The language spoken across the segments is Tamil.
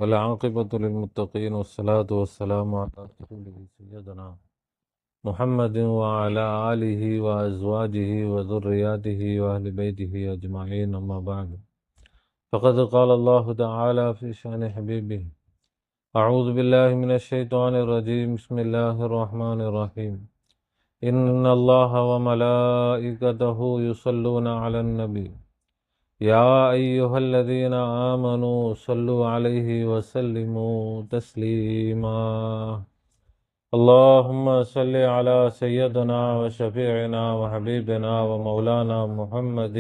والعاقبة للمتقين والصلاة والسلام على رسوله سيدنا محمد وعلى آله وأزواجه وذرياته وأهل بيته أجمعين، أما بعد، فقد قال الله تعالى في شأن حبيبه: أعوذ بالله من الشيطان الرجيم، بسم الله الرحمن الرحيم. إن الله وملائكته يصلون على النبي يا أيها الذين آمنوا صلوا عليه وسلموا تسليما. اللهم صل على سيدنا وشفيعنا وحبيبنا ومولانا محمد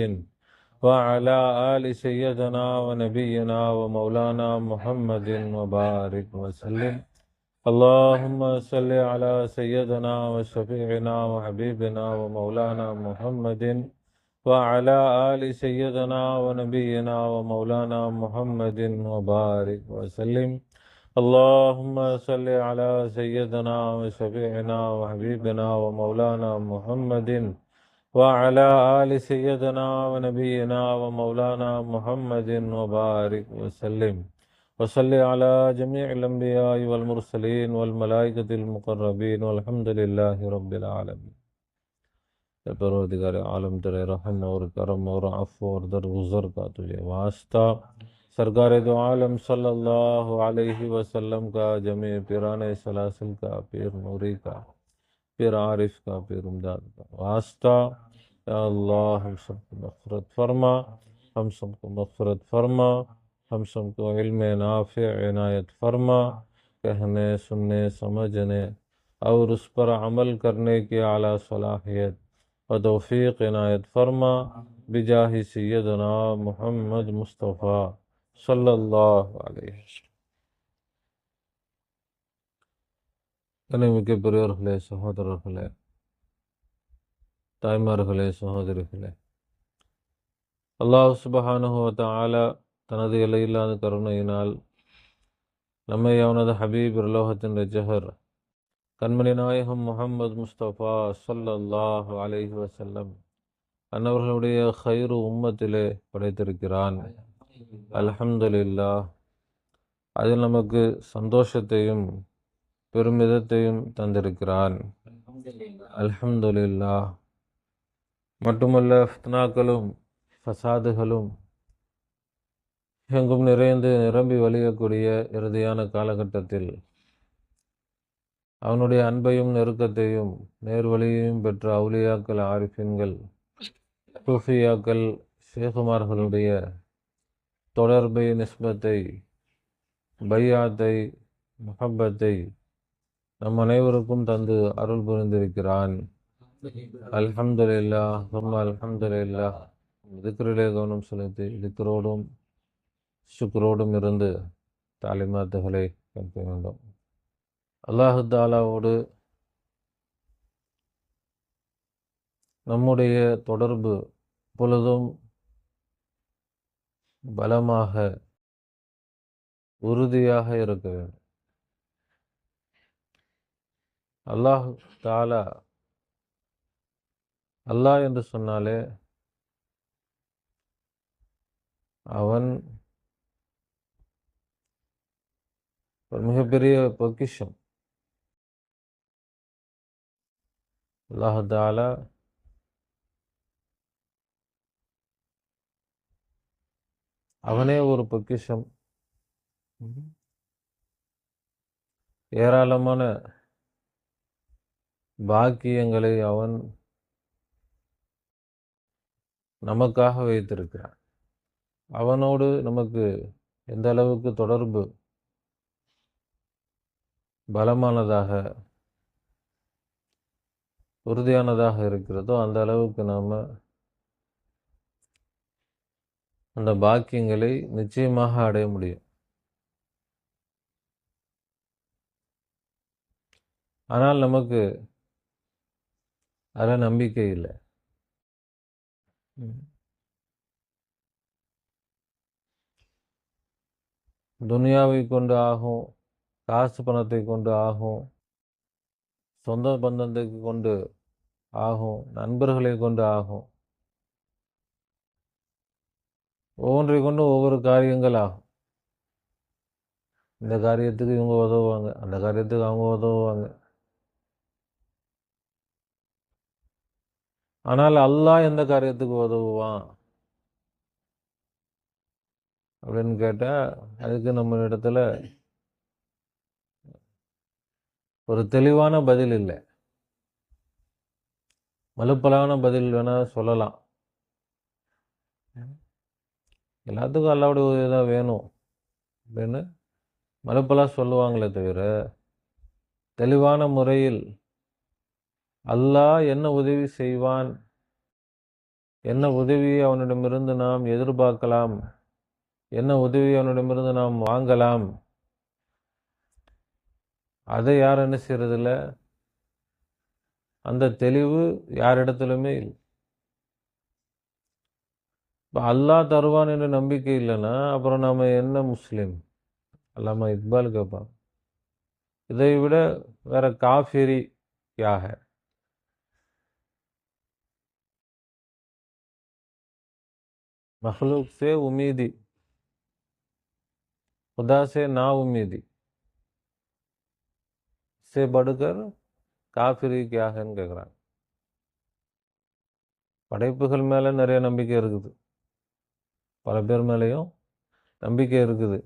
وعلى آل سيدنا ونبينا ومولانا محمد وبارك وسلم. اللهم صل على سيدنا وشفيعنا وحبيبنا ومولانا محمد وعلى آل سيدنا ونبينا ومولانا محمد وبارك وسلم. اللهم صل على سيدنا وشفيعنا وحبيبنا ومولانا محمد وعلى آل سيدنا ونبينا ومولانا محمد وبارك وسلم. وصل على جميع الأنبياء والمرسلين والملائكة المقربين والحمد لله رب العالمين. परवरदिगार आलम तेरे रहम और करम और अफ़्व और दरगुज़र का तुझे वास्ता। सरकार दो आलम सल्लल्लाहु अलैहि वसल्लम का, जमे पीराने सलासिल का, पीर नूरी का, पीर आरिफ का, पीर उमदाद का वास्ता। या अल्लाह हम सबको मग़फ़िरत फरमा, हम सबको मग़फ़िरत फरमा, हम सबको इल्म नाफ़िअ इनायत फरमा, कहने सुनने समझने और उस पर अमल करने की आला सलाहियत व तौफ़ीक़ इनायत फरमा, बिजाहि सय्यदना मुहम्मद मुस्तफ़ा सल्लल्लाहु अलैहि वसल्लम. கண்ணியமிக்க பெரியோர்களே, சகோதரர்களே, தாய்மார்களே, சகோதரிகளே, அல்லாஹ் சுப்ஹானஹு வ தஆலா தனது எல்லையில்லாத கருணையினால் நம்மை அவனது ஹபீப் பிரலோகத்தின் ரஜஹர் கண்மணி நாயகம் முஹம்மது முஸ்தபா ஸல்லல்லாஹு அலைஹி வஸல்லம் அன்னவர்களுடைய ஹைரு உம்மத்திலே படைத்திருக்கிறான். அல்ஹம்துலில்லாஹ். அதில் நமக்கு சந்தோஷத்தையும் பெருமிதத்தையும் தந்திருக்கிறான். அல்ஹம்துலில்லாஹ். மட்டுமல்ல, ஃபித்னாக்களும் ஃபசாதுகளும் எங்கும் நிறைந்து நிரம்பி வழியக்கூடிய இறுதியான காலகட்டத்தில் அவனுடைய அன்பையும் நெருக்கத்தையும் நேர்வழியையும் பெற்ற அவுலியாக்கள், ஆரிஃபின்கள், சூஃபியாக்கள், ஷேகுமார்களுடைய தொடர்பை, நிஸ்பத்தை, பையாத்தை, முஹப்பத்தை நம் அனைவருக்கும் தந்து அருள் புரிந்திருக்கிறான். அல்ஹம்துலில்லாஹ். அல்ஹம்துலில்லாஹ். திக்ரிலே கவனம் செலுத்தி திக்ரோடும் சுக்ரோடும் இருந்து தாலிமாத்துகளை கற்க வேண்டும். அல்லாஹு தாலாவோடு நம்முடைய தொடர்பு பொழுதும் பலமாக உறுதியாக இருக்க வேண்டும். அல்லாஹ் தாலா, அல்லாஹ் என்று சொன்னாலே அவன் ஒரு மிகப்பெரிய பொக்கிஷம். அல்லாஹ் தாலா அவனே ஒரு பொக்கிஷம். ஏராளமான பாக்கியங்களை அவன் நமக்காக வைத்திருக்கிறான். அவனோடு நமக்கு எந்த அளவுக்கு தொடர்பு பலமானதாக உறுதியானதாக இருக்கிறதோ அந்த அளவுக்கு நாம் அந்த பாக்கியங்களை நிச்சயமாக அடைய முடியும். ஆனால் நமக்கு அதில் நம்பிக்கை இல்லை. துனியாவை கொண்டு ஆகும், காசு பணத்தை கொண்டு ஆகும், சொந்த பந்தத்தை கொண்டு ஆகும், நண்பர்களை கொண்டு ஆகும், ஒவ்வொன்றை கொண்டு ஒவ்வொரு காரியங்கள் ஆகும். இந்த காரியத்துக்கு இவங்க உதவுவாங்க, அந்த காரியத்துக்கு அவங்க உதவுவாங்க. ஆனால் அல்லாஹ் எந்த காரியத்துக்கு உதவுவான் அப்படின்னு கேட்டால் அதுக்கு நம்ம இடத்துல ஒரு தெளிவான பதில் இல்லை. மலுப்பலான பதில் வேணால் சொல்லலாம். எல்லாத்துக்கும் அல்லாவுடைய உதவி தான் வேணும் அப்படின்னு மலுப்பலாக சொல்லுவாங்களே தவிர தெளிவான முறையில் அல்லாஹ் என்ன உதவி செய்வான், என்ன உதவி அவனிடமிருந்து நாம் எதிர்பார்க்கலாம், என்ன உதவி அவனிடமிருந்து நாம் வாங்கலாம், அதை யார் என்ன செய்யறதில்ல. அந்த தெளிவு யாரிடத்திலுமே இல்லை. இப்போ அல்லாஹ் தருவான் என்ற நம்பிக்கை இல்லைன்னா அப்புறம் நாம் என்ன முஸ்லீம்? அல்லாமா இக்பால் கேட்பான், இதை விட வேற காஃபிரி क्या है? मखलूक से उम्मीदी, खुदा से ना उम्मीदी, से बढ़कर காஃபிரி கியாகன்னு கேட்குறாங்க. படைப்புகள் மேலே நிறைய நம்பிக்கை இருக்குது, பல பேர் மேலேயும் நம்பிக்கை இருக்குது.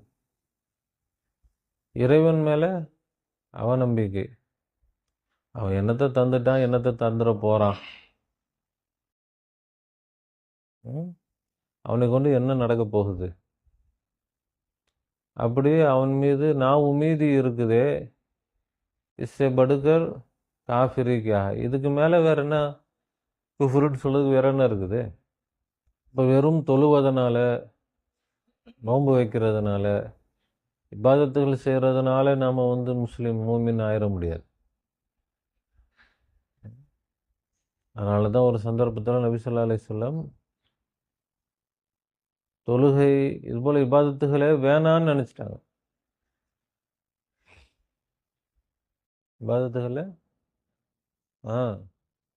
இறைவன் மேலே அவநம்பிக்கை. அவன் என்னத்தை தந்துட்டான், என்னத்தை தந்துட போகிறான், அவனை கொண்டு என்ன நடக்க போகுது, அப்படி அவன் மீது நான் உமீதி இருக்குதே. இஸ்ஸே படுக்கர் காஃபிரி கியா, இதுக்கு மேலே வேற என்ன குஃப்ருன்னு சொல்லுறதுக்கு வேற என்ன இருக்குது? இப்போ வெறும் தொழுவதனால, நோன்பு வைக்கிறதுனால, இபாதத்துகள் செய்கிறதுனால நாம் முஸ்லீம் மூமின் ஆயிட முடியாது. அதனால தான் ஒரு சந்தர்ப்பத்தில் நபி ஸல்லல்லாஹு அலைஹி வஸல்லம் தொழுகை இதுபோல் இபாதத்துகளே வேணான்னு நினச்சிட்டாங்க. இபாதத்துகள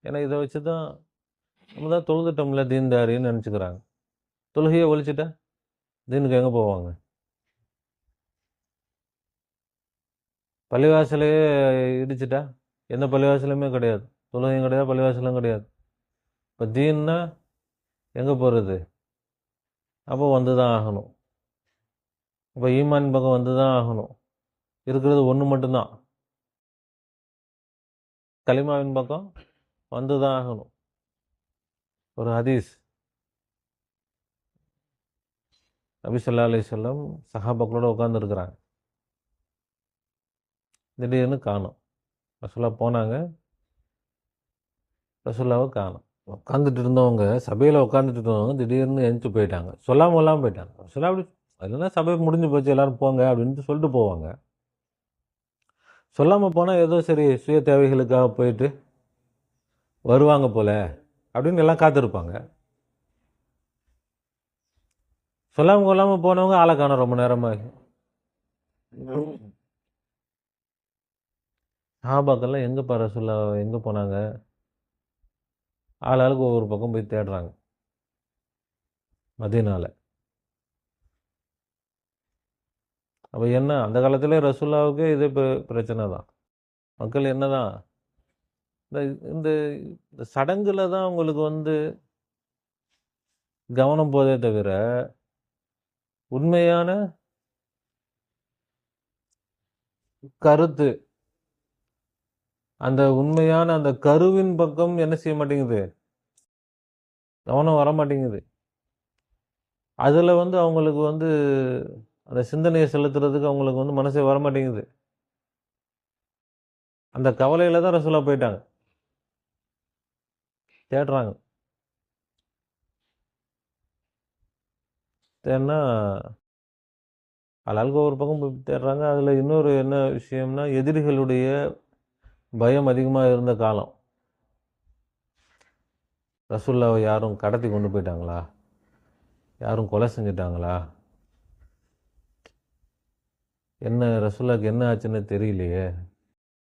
ஏன்னா இதை வச்சு தான் நம்ம தான் தொழுதுட்டோம்ல தீன்தாரின்னு நினச்சிக்கிறாங்க. தொழுகையை ஒழிச்சிட்டா தீனுக்கு எங்கே போவாங்க? பள்ளிவாசலையே இடிச்சிட்டா எந்த பள்ளிவாசலுமே கிடையாது, தொழுகையும் கிடையாது, பள்ளிவாசலும் கிடையாது. இப்போ தீன்னா எங்கே போகிறது? அப்போ வந்து தான் ஆகணும். இப்போ ஈமான் பக்கம் வந்து தான் ஆகணும். இருக்கிறது ஒன்று மட்டும்தான், கலிமாவின் பக்கம் வந்து தான் ஆகணும். ஒரு ஹதீஸ், நபி ஸல்லல்லாஹு அலைஹி வஸல்லம் சஹாபாக்களோட உட்காந்துருக்குறாங்க. திடீர்னு காணும். ரசூலா போனாங்க, ரசூலாவை காணும். உட்காந்துட்டு இருந்தவங்க, சபையில் உட்காந்துட்டு இருந்தவங்க திடீர்னு எழுந்துச்சு போயிட்டாங்க, சொல்லாமல் போயிட்டாங்க. ரசூலா அப்படி அதுனா சபை முடிஞ்சு போச்சு எல்லோரும் போங்க அப்படின்ட்டு சொல்லிட்டு போவாங்க. சொல்லாமல் போனால் ஏதோ சரி சுய தேவைகளுக்காக போயிட்டு வருவாங்க போல அப்படின்னு எல்லாம் காத்திருப்பாங்க. சொல்லாமல் போனவங்க ஆளை காணோம் ரொம்ப நேரமாக. சஹாபாக்கெல்லாம் எங்கேப்பா ரசூலா எங்கே போனாங்க? ஆளாளுக்கு ஒவ்வொரு பக்கம் போய் தேடுறாங்க மதீனால. அப்போ என்ன, அந்த காலத்திலே ரசூல்லாவுக்கு இதே பிரச்சனை தான். மக்கள் என்ன தான் இந்த சடங்குல தான் உங்களுக்கு கவனம் போதே தவிர உண்மையான கருத்து, அந்த உண்மையான அந்த கருவின் பக்கம் என்ன செய்ய மாட்டேங்குது, கவனம் வர மாட்டேங்குது. அதில் அவங்களுக்கு அந்த சிந்தனையை செலுத்துறதுக்கு அவங்களுக்கு மனசே வர மாட்டேங்குது. அந்த கவலையில் தான் ரசூலா போயிட்டாங்க, தேடுறாங்க. தேடினா ஆளாளுக்கு ஒரு பக்கம் போய் தேடுறாங்க. அதில் இன்னொரு என்ன விஷயம்னா, எதிரிகளுடைய பயம் அதிகமாக இருந்த காலம். ரசூல்லாவை யாரும் கடத்தி கொண்டு போயிட்டாங்களா, யாரும் கொலை செஞ்சிட்டாங்களா, என்ன ரசூல்லாவுக்கு என்ன ஆச்சுன்னு தெரியலையே,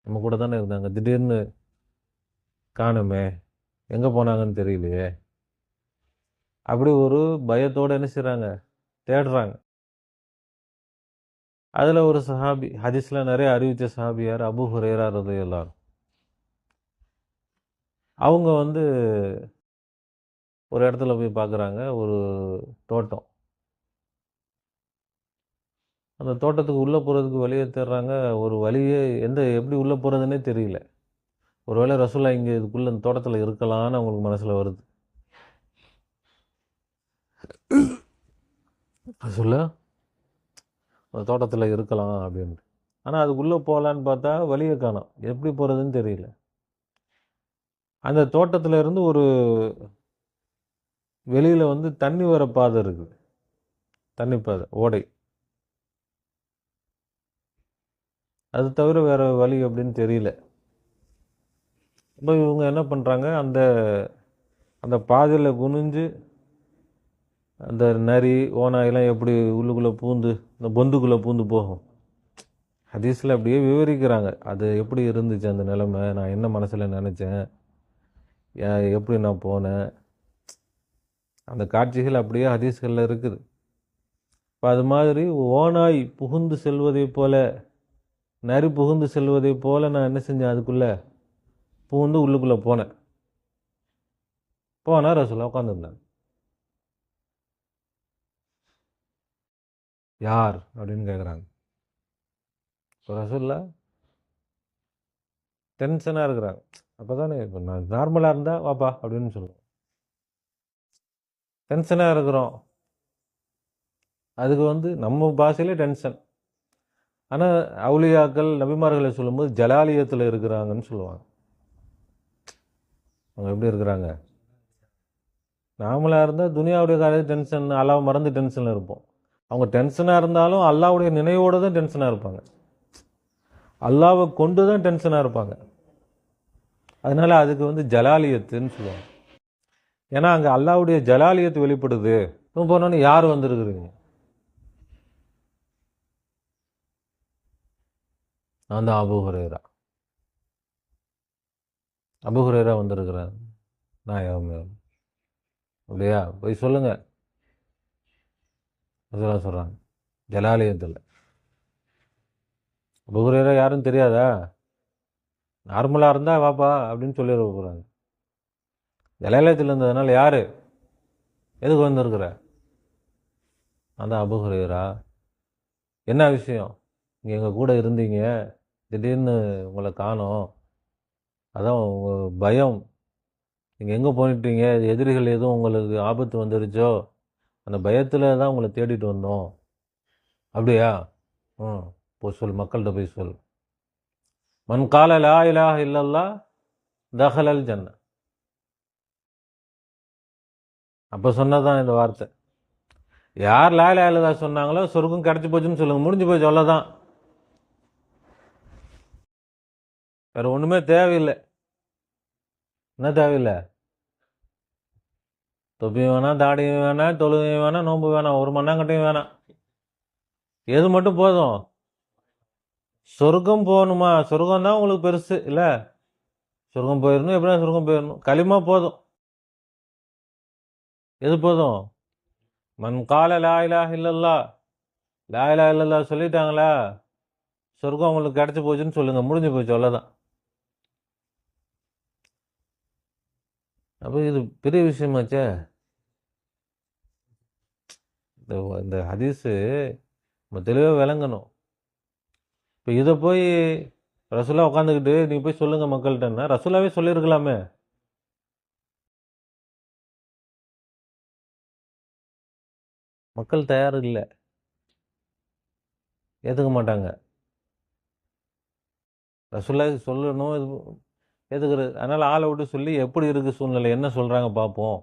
நம்ம கூட தானே இருந்தாங்க, திடீர்னு காணுமே, எங்கே போனாங்கன்னு தெரியலையே, அப்படி ஒரு பயத்தோடு என்ன செய்கிறாங்க, தேடுறாங்க. அதில் ஒரு சஹாபி, ஹதீஸில் நிறைய அறிவித்த சஹாபி யார்? அபூ ஹுரைரா ரலியல்லாஹு அன்ஹு. அவங்க வந்து ஒரு இடத்துல போய் பார்க்குறாங்க, ஒரு தோட்டம். அந்த தோட்டத்துக்கு உள்ளே போகிறதுக்கு வழியை தேடுறாங்க. ஒரு வழியே எப்படி உள்ளே போகிறதுனே தெரியல. ஒருவேளை ரசூலா இங்கே இதுக்குள்ளே இந்த தோட்டத்தில் இருக்கலான்னு அவங்களுக்கு மனசில் வருது. ரசூலா அந்த தோட்டத்தில் இருக்கலாம் அப்படின்ட்டு. ஆனால் அதுக்குள்ளே போகலான்னு பார்த்தா வழியை காணோம், எப்படி போகிறதுன்னு தெரியல. அந்த தோட்டத்தில் இருந்து ஒரு வெளியில் வந்து தண்ணி வர பாதை இருக்குது, தண்ணி பாதை, ஓடை. அது தவிர வேறு வழி அப்படின்னு தெரியல. இப்போ இவங்க என்ன பண்ணுறாங்க, அந்த அந்த பாதையில் குனிஞ்சு அந்த நரி ஓனாயெல்லாம் எப்படி உள்ளுக்குள்ளே பூந்து இந்த பொந்துக்குள்ளே பூந்து போகும், ஹதீஸில் அப்படியே விவரிக்கிறாங்க. அது எப்படி இருந்துச்சு அந்த நிலைமை, நான் என்ன மனசில் நினச்சேன், எப்படி நான் போனேன், அந்த காட்சிகள் அப்படியே ஹதீஸ்களில் இருக்குது. இப்போ அது மாதிரி ஓனாய் புகுந்து செல்வதை போல, நரி புகுந்து செல்வதை போல நான் என்ன செஞ்சேன், அதுக்குள்ளே புகுந்து உள்ளுக்குள்ளே போனேன். போனால் ரசூலா உட்காந்துருந்தாங்க. யார் அப்படின்னு கேட்குறாங்க. இப்போ ரசூல்லா டென்ஷனாக இருக்கிறாங்க. அப்போ தானே, இப்போ நான் நார்மலாக இருந்தால் வாப்பா அப்படின்னு சொல்லுவோம். டென்ஷனாக இருக்கிறோம், அதுக்கு வந்து நம்ம பாஷையிலே டென்ஷன். ஆனால் அவுலியாக்கள் நபிமார்களை சொல்லும்போது ஜலாலியத்தில் இருக்கிறாங்கன்னு சொல்லுவாங்க. அவங்க எப்படி இருக்கிறாங்க, நார்மலாக இருந்தால் துனியாவுடைய காலையில் டென்ஷன், அல்லாஹ் மறந்து டென்ஷனில் இருப்போம். அவங்க டென்ஷனாக இருந்தாலும் அல்லாஹ்வுடைய நினைவோடு தான் டென்ஷனாக இருப்பாங்க, அல்லாவை கொண்டு தான் டென்ஷனாக இருப்பாங்க. அதனால அதுக்கு வந்து ஜலாலியத்துன்னு சொல்லுவாங்க. ஏன்னா அங்கே அல்லாஹ்வுடைய ஜலாலியத்து வெளிப்படுது. போனோன்னு யார் வந்திருக்குறீங்க, நான் தான் அபூ ஹுரைரா. அபூ ஹுரைரா வந்திருக்கிறேன் நான். அப்படியா, போய் சொல்லுங்க அதெல்லாம் சொல்கிறாங்க. ஜலாலியத்தில் அபூ ஹுரைரா யாரும் தெரியாதா, நார்மலாக இருந்தால் வாப்பா அப்படின்னு சொல்லிட போகிறாங்க. ஜலாலயத்தில் இருந்ததுனால யார், எதுக்கு வந்திருக்கிற, அந்த அபூ ஹுரைரா. என்ன விஷயம், நீங்கள் எங்கள் கூட இருந்தீங்க, திடீர்னு உங்களை காணோம், அதான் உங்கள் பயம், நீங்கள் எங்கே போயிட்டீங்க, எதிரிகள் எதுவும் உங்களுக்கு ஆபத்து வந்துருச்சோ, அந்த பயத்தில் தான் உங்களை தேடிட்டு வந்தோம். அப்படியா, போய் சொல், மக்கள்கிட்ட போய் சொல். மன் கால லா இலாஹ இல்லல்லாஹ் தஹலல் ஜன்னா. அப்போ சொன்னதான் இந்த வார்த்தை. யார் லா இலாஹ இல்லல்லாஹ் சொன்னாங்களோ சொர்க்கம் கிடச்சி போச்சுன்னு சொல்லுங்க, முடிஞ்சு போச்சு, அவ்வளோதான். வேறு ஒன்றுமே தேவையில்லை. என்ன தேவையில்லை, தொப்பியும் வேணாம், தாடியும் வேணாம், தொழுகையும் வேணாம், நோன்பு வேணாம், ஒரு மண்ணாங்கட்டையும் வேணாம். எது மட்டும் போதும், சொர்க்கம் போகணுமா, சொர்க்கம் தான் உங்களுக்கு பெருசு இல்லை, சொர்க்கம் போயிடணும், எப்படின்னா சொர்க்கம் போயிடணும், களிமா போதும். எது போதும், மன் கால லா இலாஹ இல்லல்லாஹ், லா இலாஹ இல்லல்லாஹ் சொல்லிட்டாங்களா, சொர்க்கம் உங்களுக்கு கிடச்சி போச்சுன்னு சொல்லுங்க, முடிஞ்சு போச்சு, அவ்வளோதான். அப்போ இது பெரிய விஷயமாச்சே. இந்த ஹதீஸு நம்ம தெளிவாக விளங்கணும். இப்போ இதை போய் ரசூலா உட்காந்துக்கிட்டு நீ போய் சொல்லுங்க மக்கள்கிட்டன்னா ரசூலாவே சொல்லியிருக்கலாமே. மக்கள் தயார் இல்லை, ஏற்றுக்க மாட்டாங்க. ரசூலா சொல்லணும், இது ஏற்றுக்கிறது. அதனால் ஆளை விட்டு சொல்லி எப்படி இருக்குது சூழ்நிலை, என்ன சொல்கிறாங்க பார்ப்போம்.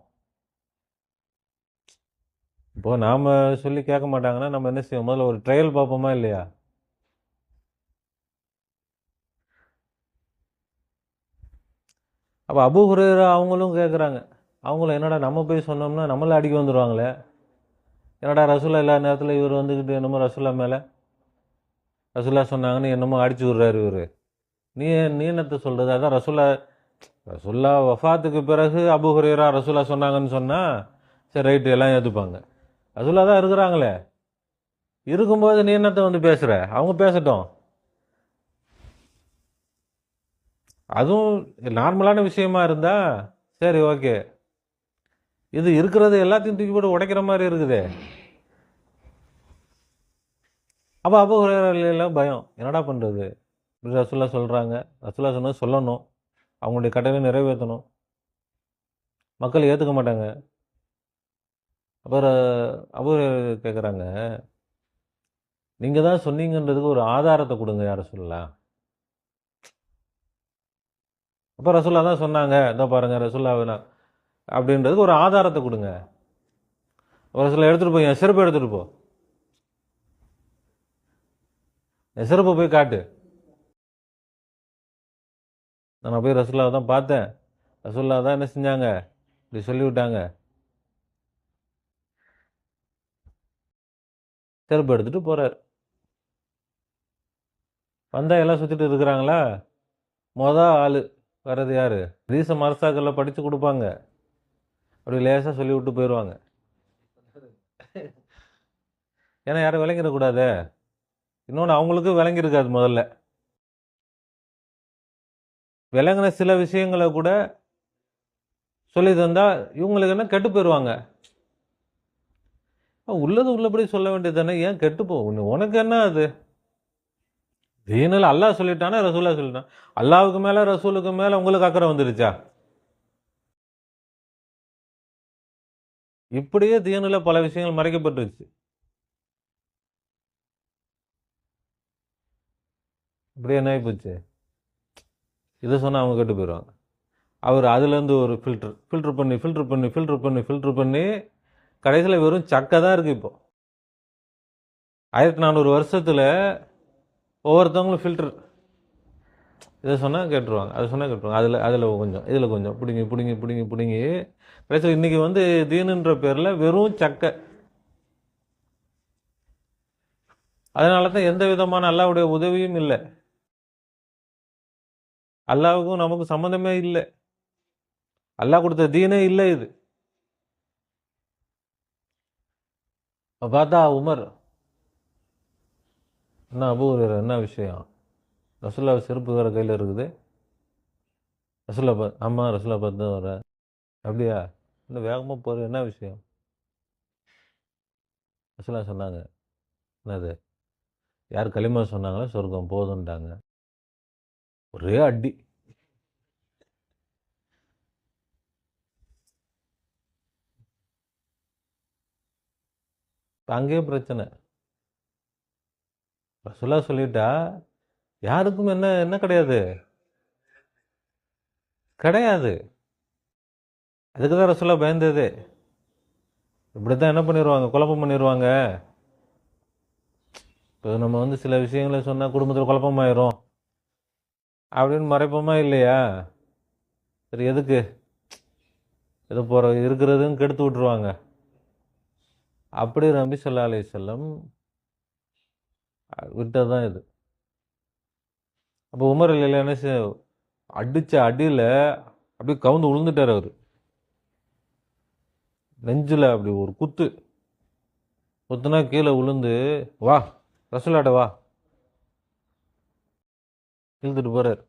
இப்போது நாம் சொல்லி கேட்க மாட்டாங்கன்னா நம்ம என்ன செய்வோம், முதல்ல ஒரு ட்ரையல் பார்ப்போமா இல்லையா. அப்போ அபூ ஹுரைரா அவங்களும் கேட்குறாங்க, அவங்களும் என்னடா நம்ம போய் சொன்னோம்னா நம்மளை அடிக்க வந்துடுவாங்களே, என்னடா ரசூலா எல்லா நேரத்தில் இவர் வந்துக்கிட்டு என்னமோ ரசூலா மேலே ரசூலா சொன்னாங்கன்னு என்னமோ அடிச்சு விட்றாரு இவர், நீ என்னத்தை சொல்கிறது. அதான் ரசூலா வஃபாத்துக்கு பிறகு அபூ ஹுரைரா ரசூலா சொன்னாங்கன்னு சொன்னால் சரி ரைட்டு எல்லாம் ஏற்றுப்பாங்க. ரசூலா தான் இருக்கிறாங்களே, இருக்கும்போது நீ என்னத்தை வந்து பேசுற? அவங்க பேசட்டும். அதுவும் நார்மலான விஷயமா இருந்தா சரி, ஓகே. இது இருக்கிறது எல்லாத்தையும் தூக்கி போட்டு உடைக்கிற மாதிரி இருக்குது. அப்போ அபூ ஹுரைரா பயம், என்னடா பண்ணுறது? ரசூலுல்லாஹ் சொல்கிறாங்க, ரசூலுல்லாஹ் சொன்னது சொல்லணும், அவங்களுடைய கட்டளை நிறைவேற்றணும். மக்கள் ஏற்றுக்க மாட்டாங்க. அப்புறம் அபூ ஹுரைரா கேட்குறாங்க, நீங்கள் தான் சொன்னீங்கன்றதுக்கு ஒரு ஆதாரத்தை கொடுங்க யார் ரசூலுல்லாஹ். அப்போ ரசூலுல்லாஹ் தான் சொன்னாங்க, இதோ பாருங்கள் ரசூலுல்லாஹ் அப்படின்றதுக்கு ஒரு ஆதாரத்தை கொடுங்க. ரசூலுல்லாஹ் எடுத்துகிட்டு போய் என் செருப்பை எடுத்துகிட்டு போ, என் செருப்பை போய் காட்டு. நான் போய் ரசூலுல்லாஹ் தான் பார்த்தேன், ரசூலுல்லாஹ் தான் என்ன செஞ்சாங்க, இப்படி சொல்லிவிட்டாங்க. செருப்பு எடுத்துகிட்டு போகிறார். வந்தால் எல்லாம் சுற்றிட்டு இருக்கிறாங்களா, ஆள் வர்றது யார்? ரீச மரசாக்களில் படித்து கொடுப்பாங்க, அப்படி லேசாக சொல்லி விட்டு போயிடுவாங்க. ஏன்னா யாரும் விளங்கிடக்கூடாது. இன்னொன்று அவங்களுக்கு விளங்கியிருக்காது. முதல்ல விளங்கின சில விஷயங்களை கூட சொல்லி தந்தா இவங்களுக்கு என்ன கெட்டு போயிடுவாங்க. உள்ளது உள்ளபடி சொல்ல வேண்டியது தானே, ஏன் கெட்டு போ? உனக்கு என்ன அது? தீனில் அல்லாஹ் சொல்லிட்டானா ரசூலா சொல்லிட்டான்? அல்லாவுக்கு மேலே ரசூலுக்கு மேலே உங்களுக்கு அக்கறை வந்துருச்சா? இப்படியே தீனில் பல விஷயங்கள் மறைக்கப்பட்டுருச்சு. இப்படியே என்ன ஆகிப்போச்சு? இதை சொன்னால் அவங்க கெட்டு போயிடுவாங்க. அவர் அதுலேருந்து ஒரு ஃபில்ட்ரு பண்ணி கடைசியில் வெறும் சக்கை தான் இருக்குது. இப்போ 1400 வருஷத்தில் ஒவ்வொருத்தவங்களும் ஃபில்டர், இதை சொன்னால் கேட்டுருவாங்க, அதை சொன்னால் கேட்டுருவாங்க, அதில் கொஞ்சம் இதில் கொஞ்சம் பிடுங்கி கடைசியில் இன்றைக்கி வந்து தீனுன்ற பேரில் வெறும் சக்கை. அதனால தான் எந்த விதமான அல்லாஹ்வுடைய உதவியும் இல்லை, அல்லாஹ்வுக்கும் நமக்கு சம்மந்தமே இல்லை, அல்லாஹ் கொடுத்த தீனே இல்லை இது. பார்த்தா உமர், என்ன அபூ ஹுரைரா என்ன விஷயம்? ரசூலுல்லாஹ் செருப்பு வேறு கையில் இருக்குது. ரசூலுல்லாஹ் ஆமாம் ரசூலுல்லாஹ் பார்த்து தான் வர. அப்படியா? இல்லை வேகமாக போகிற, என்ன விஷயம்? ரசூலுல்லாஹ் சொன்னாங்க, என்னது? யார் களிமா சொன்னாங்களோ சொர்க்கம் போதுன்ட்டாங்க. ஒரே அடி. அங்கேயே பிரச்சனை. ரசூலுல்லாஹ் சொல்லிட்டா யாருக்கும் என்ன கிடையாது. அதுக்கு தான் ரசூலுல்லாஹ் பயந்தது. இப்படி தான் என்ன பண்ணிடுவாங்க, குழப்பம் பண்ணிடுவாங்க. இப்போ நம்ம வந்து சில விஷயங்களை சொன்னால் குடும்பத்தில் குழப்பமாயிரும் அப்படின்னு மறைப்போமா இல்லையா? சரி, எதுக்கு எது போகிற இருக்கிறதுன்னு கெடுத்து விட்டுருவாங்க. அப்படி நபி ஸல்லல்லாஹு அலைஹி வஸல்லம் விட்டது தான் இது. அப்போ உமர் இல்லைல்ல என்ன அடித்த அடியில் அப்படியே கவுந்து விழுந்துட்டார். அவர் நெஞ்சில் அப்படி ஒரு குத்துனா கீழே விழுந்து, வா ரசூலாட்ட வா, இழுத்துட்டு போகிறார்.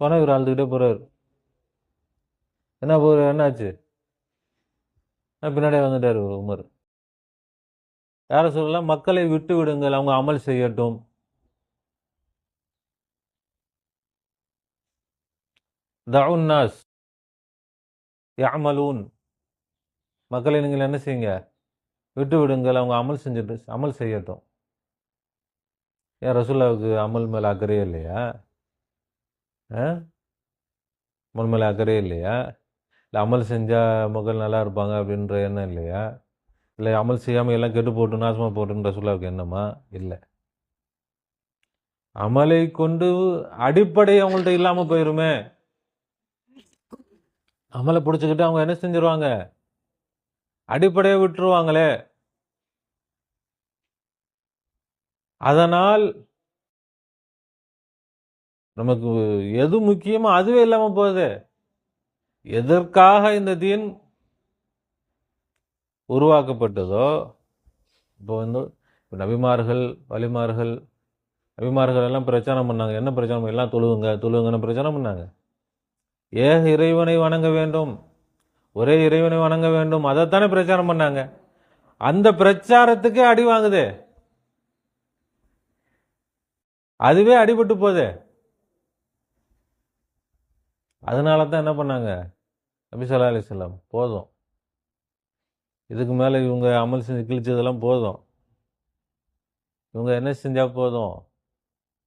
போனால் இவர் அழுதுகிட்டே போகிறார். என்ன என்னாச்சு? பின்னாடியே வந்துட்டார் உமர். யார சொல்லலாம், மக்களை விட்டு விடுங்கள், அவங்க அமல் செய்யட்டும். தஉன் நாஸ் யஅமலூன், மக்களை நீங்கள் என்ன செய்யுங்க, விட்டு விடுங்கள், அவங்க அமல் செய்யட்டும். ஏன் ரசூலுல்லாஹ்வுக்கு அமல் மேலே அக்கறையே இல்லையா? அமல் மேலே அக்கறையே இல்லையா? இல்லை அமல் செஞ்சால் மக்கள் நல்லா இருப்பாங்க அப்படின்ற எண்ணம் இல்லையா? இல்லை அமல் செய்யாமல் எல்லாம் கெட்டு போட்டு நாசமாக போட்டுன்ற ரசூலுல்லாஹ்வுக்கு எண்ணமா? இல்லை. அமலை கொண்டு அடிப்படை அவங்கள்ட்ட இல்லாமல் போயிருமே. அமலை பிடிச்சிக்கிட்டு அவங்க என்ன செஞ்சிருவாங்க, அடிப்படையை விட்டுருவாங்களே. அதனால் நமக்கு எது முக்கியமோ அதுவே இல்லாமல் போகுது. எதற்காக இந்த தீன் உருவாக்கப்பட்டதோ, இப்போ வந்து நபிமார்கள் வலிமார்கள் நபிமார்கள் எல்லாம் பிரச்சாரம் பண்ணாங்க. என்ன பிரச்சாரம்? எல்லாம் தொழுவுங்கன்னு பிரச்சாரம் பண்ணாங்க. ஏக இறைவனை வணங்க வேண்டும், ஒரே இறைவனை வணங்க வேண்டும், அதைத்தானே பிரச்சாரம் பண்ணாங்க. அந்த பிரச்சாரத்துக்கே அடி வாங்குதே, அதுவே அடிபட்டு போதே. அதனால தான் என்ன பண்ணாங்க நபி ஸல்லல்லாஹு அலைஹி வஸல்லம், போதும், இதுக்கு மேலே இவங்க அமல் செஞ்சு கிழிச்சதெல்லாம் போதும், இவங்க என்ன செஞ்சா போதும்,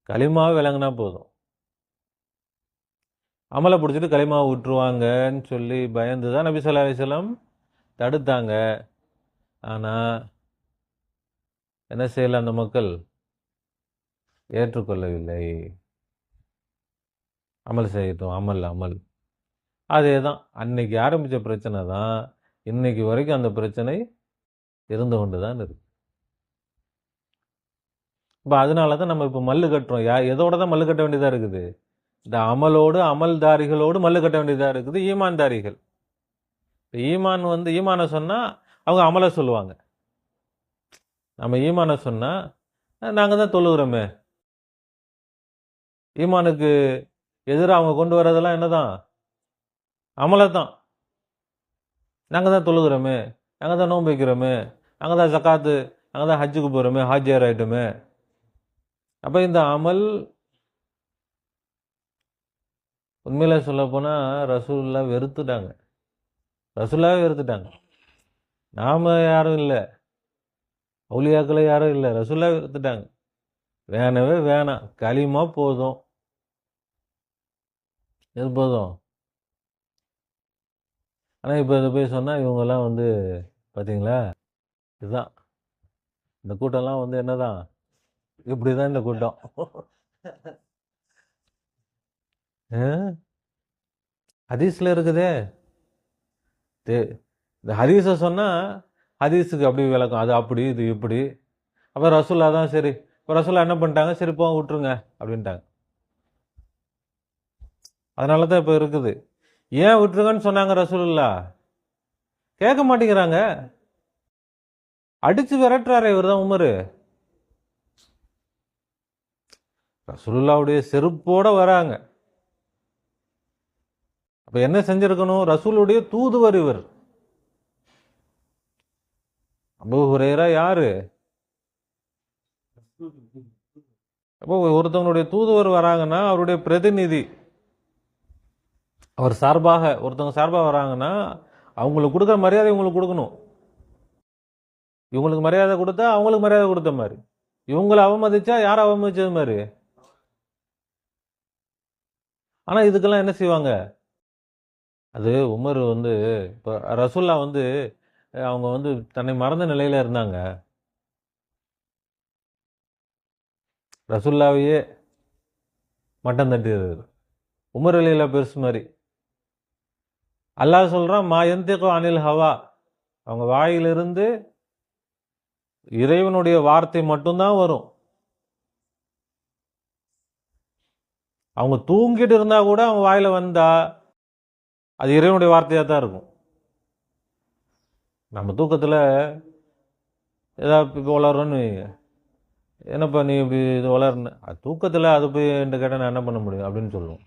களிமாவை விளங்குனா போதும், அமலை பிடிச்சிட்டு களிமாவை விட்டுருவாங்கன்னு சொல்லி பயந்து தான் நபி ஸல்லல்லாஹு அலைஹி வஸல்லம் தடுத்தாங்க. ஆனால் என்ன செய்யல, அந்த மக்கள் ஏற்றுக்கொள்ளவில்லை. அமல் செய்யட்டும், அமல் அதே தான். அன்னைக்கு ஆரம்பித்த பிரச்சனை தான் இன்னைக்கு வரைக்கும் அந்த பிரச்சனை இருந்து கொண்டு தான் இருக்கு. இப்போ அதனால தான் நம்ம இப்போ மல்லு கட்டுறோம். எதோட தான் மல்லு கட்ட வேண்டியதாக இருக்குது? இந்த அமலோடு அமல்தாரிகளோடு மல்லு கட்ட வேண்டியதாக இருக்குது. ஈமான்தாரிகள், ஈமான் வந்து ஈமானை சொன்னால் அவங்க அமலை சொல்லுவாங்க. நம்ம ஈமானை சொன்னால் நாங்கள் தான் தொழுகிறோமே. ஈமானுக்கு எதிராக அவங்க கொண்டு வரதெல்லாம் என்னதான்? அமலை தான். நாங்கள் தான் தொழுகிறோமே, நாங்கள் தான் நோன்பு வைக்கிறோமே, நாங்கள் தான் ஜக்காத்து, நாங்கள் தான் ஹஜ்ஜுக்கு போகிறோமே, ஹாஜியார் ஆகிட்டோமே. அப்போ இந்த அமல் உண்மையில சொல்ல போனால் ரசூலுல்லாஹ் வெறுத்துட்டாங்க. ரசூலுல்லாஹ் வெறுத்துட்டாங்க. நாம் யாரும் இல்லை, அவுலியாக்களே யாரும் இல்லை, ரசூலுல்லாஹ் வெறுத்துட்டாங்க. வேணவே வேணாம், களிமா போதும், இது போதும். ஆனால் இப்போ இதை போய் சொன்னால் இவங்கெல்லாம் வந்து பார்த்தீங்களா, இதுதான் இந்த கூட்டம்லாம் வந்து என்னதான், இப்படி தான் இந்த கூட்டம். ஹதீஸில் இருக்குதே, இந்த ஹதீஸை சொன்னால் ஹதீஸுக்கு அப்படி விளக்கம், அது அப்படி இது இப்படி. அப்போ ரசூல்லா தான் சரி, இப்போ ரசூல்லா என்ன பண்ணிட்டாங்க, சரி போங்க விட்டுருங்க அப்படின்ட்டாங்க. அதனால தான் இப்போ இருக்குது. ஏன் விட்டுருங்கன்னு சொன்னாங்க ரசூலுல்லா? கேட்க மாட்டேங்கிறாங்க. அடிச்சு விரட்டுறாரு இவர் தான் உமரு. ரசூலுல்லாவுடைய செருப்போட வராங்க. அப்ப என்ன செஞ்சிருக்கணும்? ரசூலுடைய தூதுவர் இவர். அபூ ஹுரைரா யாரு? அப்போ ஒருத்தவங்களுடைய தூதுவர் வராங்கன்னா அவருடைய பிரதிநிதி, அவர் சார்பாக ஒருத்தவங்க சார்பாக வராங்கன்னா அவங்களுக்கு கொடுக்குற மரியாதை இவங்களுக்கு கொடுக்கணும். இவங்களுக்கு மரியாதை கொடுத்தா அவங்களுக்கு மரியாதை கொடுத்த மாதிரி, இவங்களை அவமதிச்சா யாரை அவமதிச்சது மாதிரி. ஆனா இதுக்கெல்லாம் என்ன செய்வாங்க? அது உமர் வந்து இப்போ ரசூல்லா வந்து அவங்க வந்து தன்னை மறந்த நிலையில இருந்தாங்க. ரசூல்லாவையே மட்டம் தட்டிடுறது உமர் அலியில பெருசு மாதிரி. அல்லாஹ் சொல்றான், மா யந்திகு அனில் ஹவா, அவங்க வாயிலிருந்து இறைவனுடைய வார்த்தை மட்டும்தான் வரும். அவங்க தூங்கிட்டு இருந்தா கூட அவங்க வாயில வந்தா அது இறைவனுடைய வார்த்தையாக தான் இருக்கும். நம்ம தூக்கத்தில் ஏதாவது இப்போ வளர்றோன்னு, என்னப்பா நீ இப்படி இது வளர்ன, அது தூக்கத்தில் அது போய் என்கிட்ட கேட்டால் நான் என்ன பண்ண முடியும் அப்படின்னு சொல்லுவோம்.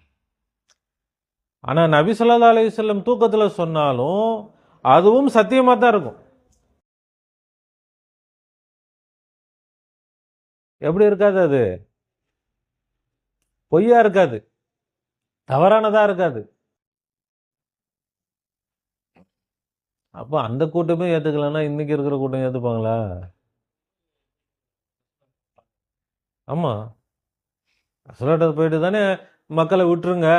ஆனால் நபி ஸல்லல்லாஹு அலைஹி வஸல்லம் தூக்கத்தில் சொன்னாலும் அதுவும் சத்தியமாக தான் இருக்கும். எப்படி இருக்காது? அது பொய்யா இருக்காது, தவறானதா இருக்காது. அப்போ அந்த கூட்டமே ஏற்றுக்கலன்னா இன்னைக்கு இருக்கிற கூட்டம் ஏற்றுப்பாங்களா? ஆமாம், ரசூலுல்லாஹ் போயிட்டு தானே மக்களை விட்டுருங்க,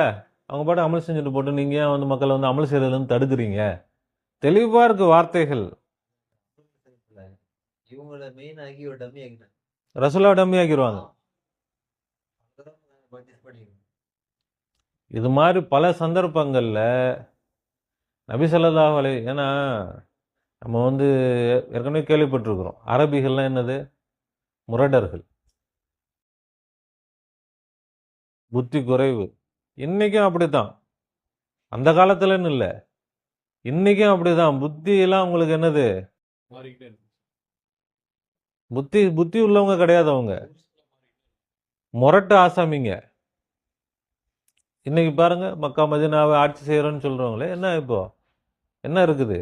அவங்க பாட்டு அமல் செஞ்சுட்டு போட்டு நீங்கள் ஏன் வந்து மக்களை வந்து அமல் செய்யறதுன்னு தடுக்கிறீங்க? தெளிவாக இருக்கு வார்த்தைகள். ரசூலுல்லாஹ் டம்மி ஆக்கிடுவாங்க. இது மாதிரி பல சந்தர்ப்பங்களில் நபி ஸல்லல்லாஹு அலைஹி, ஏன்னா நம்ம வந்து ஏற்கனவே கேள்விப்பட்டிருக்கிறோம், அரபிகள்லாம் என்னது, முரடர்கள், புத்தி குறைவு. இன்னைக்கும் அப்படித்தான், அந்த காலத்துலன்னு இல்லை, இன்னைக்கும் அப்படிதான். புத்தி எல்லாம் உங்களுக்கு என்னது, புத்தி புத்தி உள்ளவங்க கிடையாது அவங்க, முரட்டு ஆசாமிங்க. இன்னைக்கு பாருங்க, மக்கா மதினாவை ஆட்சி செய்யறோன்னு சொல்றவங்களே என்ன இப்போ என்ன இருக்குது?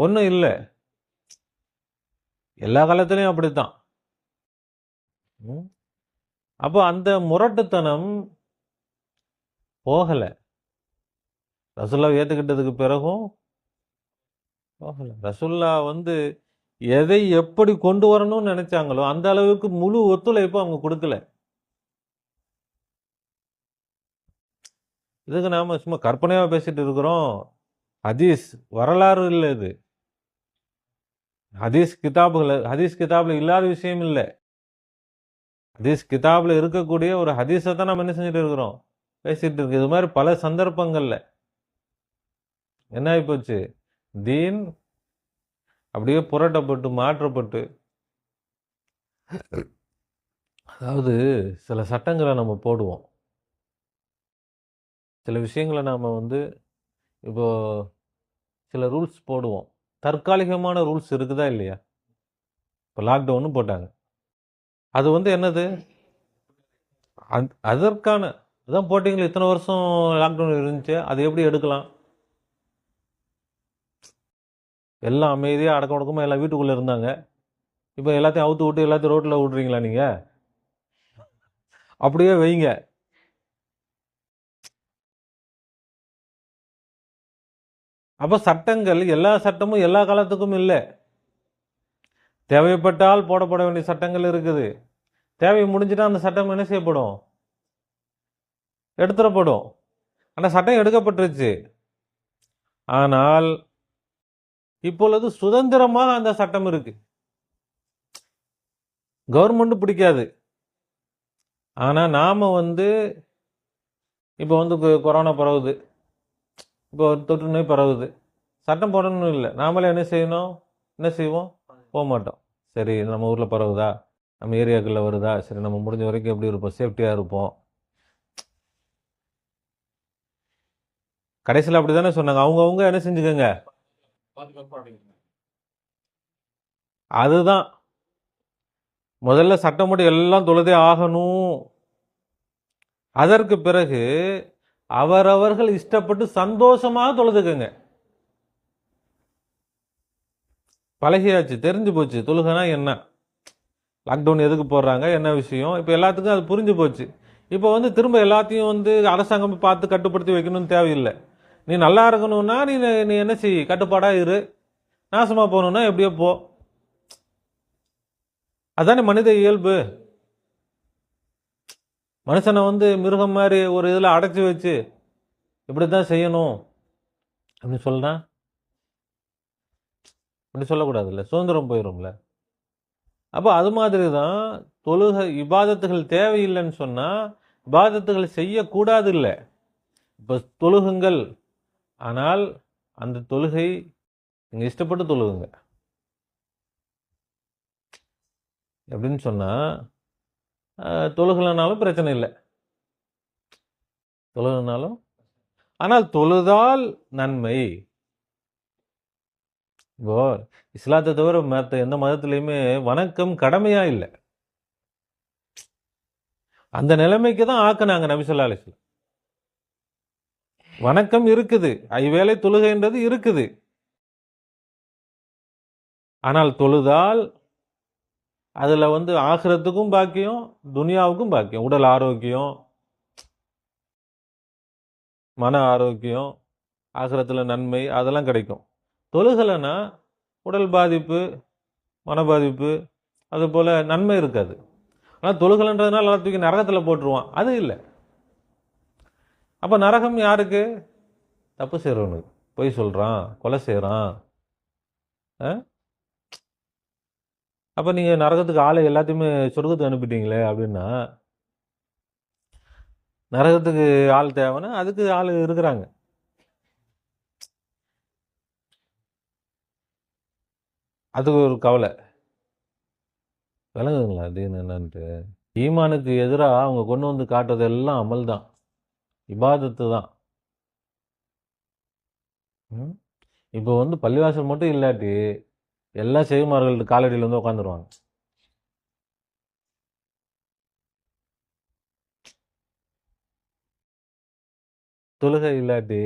ஒன்றும் இல்லை. எல்லா காலத்திலையும் அப்படித்தான். அப்போ அந்த முரட்டுத்தனம் போகலை. ரசுல்லா ஏற்றுக்கிட்டதுக்கு பிறகும் போகலை. ரசுல்லா எதை எப்படி கொண்டு வரணும்னு நினைச்சாங்களோ அந்த அளவுக்கு முழு ஒத்துழைப்பு அவங்க கொடுக்கல. இதுக்கு நாம சும்மா கற்பனையாக பேசிட்டு இருக்கிறோம். ஹதீஸ் வரலாறு இல்லை, இது ஹதீஸ் கிதாபில் இல்லாத விஷயம் இல்லை. ஹதீஸ் கிதாபில் இருக்கக்கூடிய ஒரு ஹதீஸை தான் நம்ம என்ன செஞ்சுட்டு இருக்கிறோம், பேசிட்டு இருக்கு. இது மாதிரி பல சந்தர்ப்பங்கள்ல என்ன ஆகி போச்சு, தீன் அப்படியே புரட்டப்பட்டு மாற்றப்பட்டு. அதாவது சில சட்டங்களை நம்ம போடுவோம், சில விஷயங்களை நாம் இப்போ சில ரூல்ஸ் போடுவோம். தற்காலிகமான ரூல்ஸ் இருக்குதா இல்லையா? இப்போ லாக்டவுன்னு போட்டாங்க. அது என்னது, அதற்கான அதான் போட்டிங்களா, இத்தனை வருஷம் லாக்டவுன் இருந்துச்சு, அது எப்படி எடுக்கலாம்? எல்லாம் அமைதியாக அடக்க உடக்கமாக எல்லாம் வீட்டுக்குள்ளே இருந்தாங்க. இப்போ எல்லாத்தையும் அவுத்து விட்டு எல்லாத்தையும் ரோட்டில் விட்றீங்களா நீங்கள்? அப்படியே வைங்க. அப்போ சட்டங்கள், எல்லா சட்டமும் எல்லா காலத்துக்கும் இல்லை. தேவைப்பட்டால் போடப்பட வேண்டிய சட்டங்கள் இருக்குது. தேவை முடிஞ்சுட்டா அந்த சட்டம் என்ன செய்யப்படும், எடுத்துடப்படும். ஆனால் சட்டம் எடுக்கப்பட்டுருச்சு. ஆனால் இப்பொழுது சுதந்திரமாக அந்த சட்டம் இருக்கு. கவர்மெண்ட் பிடிக்காது. ஆனால் நாம் இப்போ கொரோனா பரவுது, இப்போ தொற்று நோய் பரவுது, சட்டம் போடணும் இல்லை. நாமளே என்ன செய்யணும், என்ன செய்வோம், போக மாட்டோம். சரி, நம்ம ஊரில் பரவுதா, நம்ம ஏரியாக்குள்ளே வருதா, சரி நம்ம முடிஞ்ச வரைக்கும் எப்படி இருப்போம், சேஃப்டியாக இருப்போம். கடைசியில் அப்படி தானே சொன்னாங்க. அவங்கவுங்க என்ன செஞ்சுக்கோங்க, அதுதான் முதல்ல சட்டம் மட்டும் எல்லாம் தொழுதே ஆகணும். அதற்கு பிறகு அவரவர்கள் இஷ்டப்பட்டு சந்தோஷமாக தொழுதுக்குங்க. பழகியாச்சு, தெரிஞ்சு போச்சு தொழுகனா என்ன, லாக்டவுன் எதுக்கு போடுறாங்க, என்ன விஷயம், இப்போ எல்லாத்துக்கும் அது புரிஞ்சு போச்சு. இப்போ திரும்ப எல்லாத்தையும் அரசாங்கம் பார்த்து கட்டுப்படுத்தி வைக்கணும்னு தேவையில்லை. நீ நல்லா இருக்கணும்னா நீ என்ன செய், கட்டுப்பாடாக இரு. நாசமாக போகணுன்னா எப்படியோ போ. அதானே மனித இயல்பு. மனுஷனை மிருகம் மாதிரி ஒரு இதில் அடைச்சி வச்சு இப்படி தான் செய்யணும் அப்படின்னு சொல்லலாம், அப்படி சொல்லக்கூடாதுல்ல, சுதந்திரம் போயிடும்ல. அப்போ அது மாதிரி தான் தொழுகை, இபாதத்துகள் தேவையில்லைன்னு சொன்னால் இபாதத்துகள் செய்யக்கூடாது இல்லை. இப்போ தொழுகுங்கள், ஆனால் அந்த தொழுகை நீங்கள் இஷ்டப்பட்டு தொழுகுங்க. எப்படின்னு சொன்னால், தொழுகலைனாலும் பிரச்சனை இல்லை, தொழுகனாலும். ஆனால் தொழுதால் நன்மை. இப்போ இஸ்லாத்தை தவிர மற்ற எந்த மதத்திலையுமே வணக்கம் கடமையா இல்லை. அந்த நிலைமைக்கு தான் ஆக்குனாங்க நபி ஸல்லல்லாஹு அலைஹி வஸல்லம். வணக்கம் இருக்குது, ஐவேளை தொழுகைன்றது இருக்குது. ஆனால் தொழுதால் அதில் ஆகிரத்துக்கும் பாக்கியம், துனியாவுக்கும் பாக்கியம். உடல் ஆரோக்கியம், மன ஆரோக்கியம், ஆகிரத்தில் நன்மை, அதெல்லாம் கிடைக்கும். தொழுகலைன்னா உடல் பாதிப்பு, மன பாதிப்பு, அது போல் நன்மை இருக்காது. ஆனால் தொழுகலைன்றதுனால எல்லாம் தூக்கி நரகத்தில் போட்டுருவான், அது இல்லை. அப்போ நரகம் யாருக்கு, தப்பு செய்கிறவனுக்கு, பொய் சொல்கிறான், கொலை செய்கிறான். அப்போ நீங்கள் நரகத்துக்கு ஆளை எல்லாத்தையுமே சொர்க்கத்துக்கு அனுப்பிட்டீங்களே அப்படின்னா, நரகத்துக்கு ஆள் தேவைன்னா அதுக்கு ஆள் இருக்கிறாங்க. அதுக்கு ஒரு கவலை விளங்குதுங்களா, அது என்னன்ட்டு. ஈமானுக்கு எதிராக அவங்க கொண்டு காட்டுறதெல்லாம் அமல் தான், இபாதத்து தான். இப்போ பள்ளிவாசல் மட்டும் இல்லாட்டி எல்லாம் செய்குமார்கள் காலடியில் வந்து உட்காந்துருவாங்க. தொழுகை இல்லாட்டி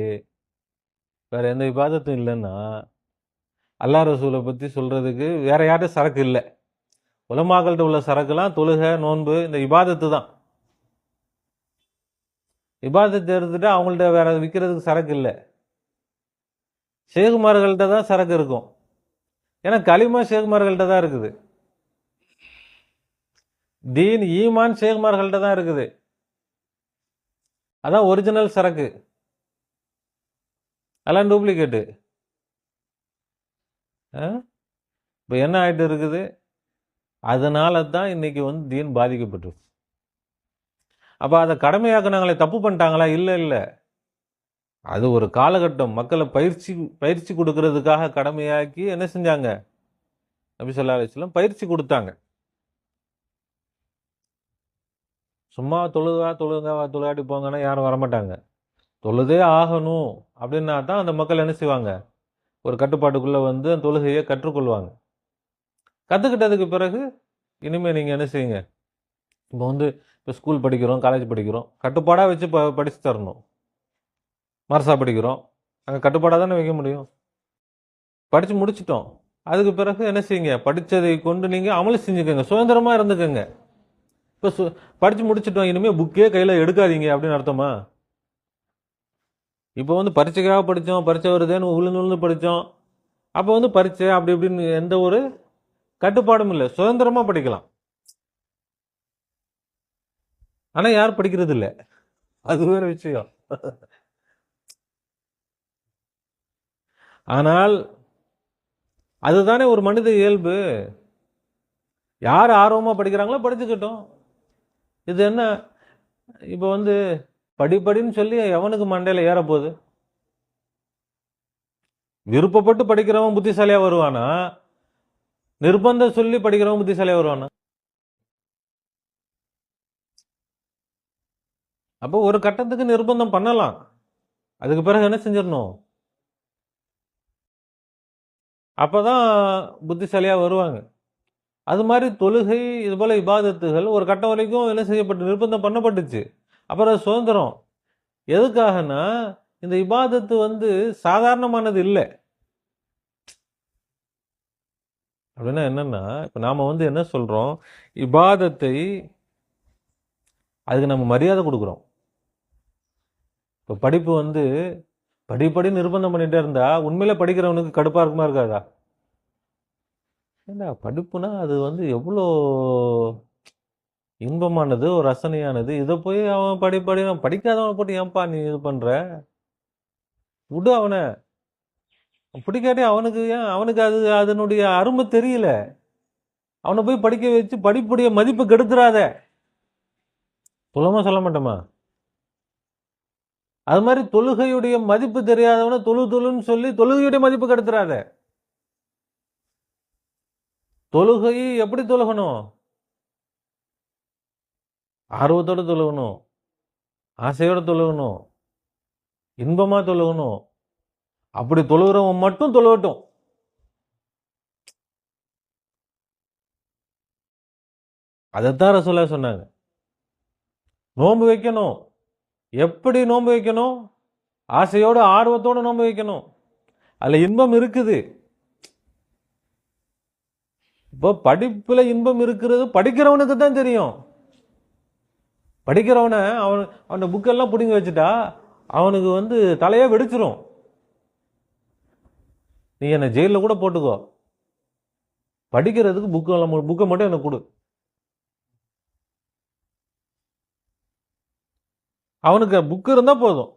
வேற எந்த இபாதத்தும் இல்லைன்னா அல்லாஹ் ரசூலை பற்றி சொல்றதுக்கு வேற யார்ட்டும் சரக்கு இல்லை. உலமாக்கள்கிட்ட உள்ள சரக்குலாம் தொழுகை, நோன்பு, இந்த இபாதத்து தான். இபாதத்தை எடுத்துட்டு அவங்கள்ட்ட வேற விற்கிறதுக்கு சரக்கு இல்லை. ஷேகுமார்கள்ட்ட தான் சரக்கு இருக்கும். ஏன்னா களிமா ஷேகுமார்கள்ட்ட தான் இருக்குது. தீன் ஈமான் ஷேகுமார்கள்ட்ட தான் இருக்குது. அதான் ஒரிஜினல் சரக்கு, அதெல்லாம் டூப்ளிகேட்டு. இப்போ என்ன ஆகிட்டு இருக்குது? அதனால தான் இன்னைக்கு வந்து தீன் பாதிக்கப்பட்டிருக்கு. அப்போ அதை கடமையாக்குனாங்களே, தப்பு பண்ணிட்டாங்களா? இல்லை இல்லை, அது ஒரு காலகட்டம். மக்களை பயிற்சி கொடுக்கறதுக்காக கடமையாக்கி என்ன செஞ்சாங்க? நபி ஸல்லல்லாஹு அலைஹி வஸல்லம் பயிற்சி கொடுத்தாங்க. சும்மா தொழுகாட்டி போங்கன்னா யாரும் வரமாட்டாங்க. தொழுதே ஆகணும் அப்படின்னா தான் அந்த மக்கள் என்ன செய்வாங்க? ஒரு கட்டுப்பாட்டுக்குள்ளே வந்து அந்த தொழுகையை கற்றுக்கொள்வாங்க. கற்றுக்கிட்டதுக்கு பிறகு இனிமேல் நீங்கள் என்ன செய்யுங்க? இப்போ வந்து இப்போ ஸ்கூல் படிக்கிறோம், காலேஜ் படிக்கிறோம், கட்டுப்பாடாக வச்சு படித்து தரணும். மர்சா படிக்கிறோம், அங்கே கட்டுப்பாடாக தானே வைக்க முடியும். படித்து முடிச்சிட்டோம், அதுக்கு பிறகு என்ன செய்யுங்க? படித்ததை கொண்டு நீங்கள் அமளி செஞ்சுக்கோங்க, சுதந்திரமாக இருந்துக்கோங்க. இப்போ படித்து முடிச்சிட்டோம், இனிமேல் புக்கே கையில் எடுக்காதீங்க அப்படின்னு அர்த்தமா? இப்போ வந்து பரீட்சைக்காக படித்தோம், பரீட்சை வருதுன்னு உளுந்து படித்தோம், அப்போ வந்து பரீட்சை அப்படி இப்படின்னு எந்த ஒரு கட்டுப்பாடும் இல்லை, சுதந்திரமாக படிக்கலாம். ஆனால் யாரும் படிக்கிறது இல்லை, அது வேற விஷயம். ஆனால் அதுதானே ஒரு மனித இயல்பு. யார் ஆர்வமாக படிக்கிறாங்களோ படிச்சுக்கிட்டோம். இது என்ன இப்போ வந்து படின்னு சொல்லி எவனுக்கு மண்டையில் ஏறப்போகுது? விருப்பப்பட்டு படிக்கிறவன் புத்திசாலியாக வருவானா? நிர்பந்தம் சொல்லி படிக்கிறவன் புத்திசாலியாக வருவானா? அப்போ ஒரு கட்டத்துக்கு நிர்பந்தம் பண்ணலாம், அதுக்கு பிறகு என்ன செஞ்சிடணும்? அப்போதான் புத்திசாலியாக வருவாங்க. அது மாதிரி தொழுகை, இது போல இபாதத்துகள் ஒரு கட்டம் வரைக்கும் என்ன செய்யப்பட்டு நிர்பந்தம் பண்ணப்பட்டுச்சு. அப்புறம் சுதந்திரம். எதுக்காகனா இந்த இபாதத்து வந்து சாதாரணமானது இல்லை. அப்படின்னா என்னன்னா, இப்போ நாம் வந்து என்ன சொல்கிறோம்? இபாதத்தை அதுக்கு நம்ம மரியாதை கொடுக்குறோம். இப்போ படிப்பு வந்து படி நிர்பந்தம் பண்ணிகிட்டே இருந்தா உண்மையிலே படிக்கிறவனுக்கு கடுப்பாக இருக்குமா இருக்காதா? ஏண்டா படிப்புனா அது வந்து எவ்வளோ இன்பமானது, ஒரு ரசனையானது. இதை போய் அவன் படி நான் படிக்காதவனை போட்டு ஏன்பா நீ இது பண்ணுற? விடு அவனை. பிடிக்காட்டி அவனுக்கு ஏன்? அவனுக்கு அது அதனுடைய அருமை தெரியல. அவனை போய் படிக்க வச்சு படிப்புடைய மதிப்பு கெடுத்துறாத. சொல்ல மாட்டோமா? அது மாதிரி தொழுகையுடைய மதிப்பு தெரியாதவனை தொழுன்னு சொல்லி தொழுகையுடைய மதிப்பு கெடுத்துறாத. தொழுகை எப்படி தொழுகணும்? ஆர்வத்தோடு தொழுகணும், ஆசையோடு தொழுகணும், இன்பமாக தொழுகணும். அப்படி தொழுகிறவன் மட்டும் தொழுகட்டும். அதைத்தான் ரசூலுல்லாஹ் சொன்னாங்க. நோன்பு வைக்கணும். எப்படி நோன்பு வைக்கணும்? ஆசையோடு ஆர்வத்தோடு நோன்பு வைக்கணும். அதில் இன்பம் இருக்குது. இப்போ படிப்புல இன்பம் இருக்கிறது படிக்கிறவனுக்கு தான் தெரியும். படிக்கிறவனை அவனை புக்கெல்லாம் பிடிங்கி வச்சுட்டா அவனுக்கு வந்து தலையே வெடிச்சிரும். நீ என்னை ஜெயிலில் கூட போட்டுக்கோ, படிக்கிறதுக்கு புக்கை மட்டும் எனக்கு கொடு. அவனுக்கு புக்கு இருந்தா போதும்.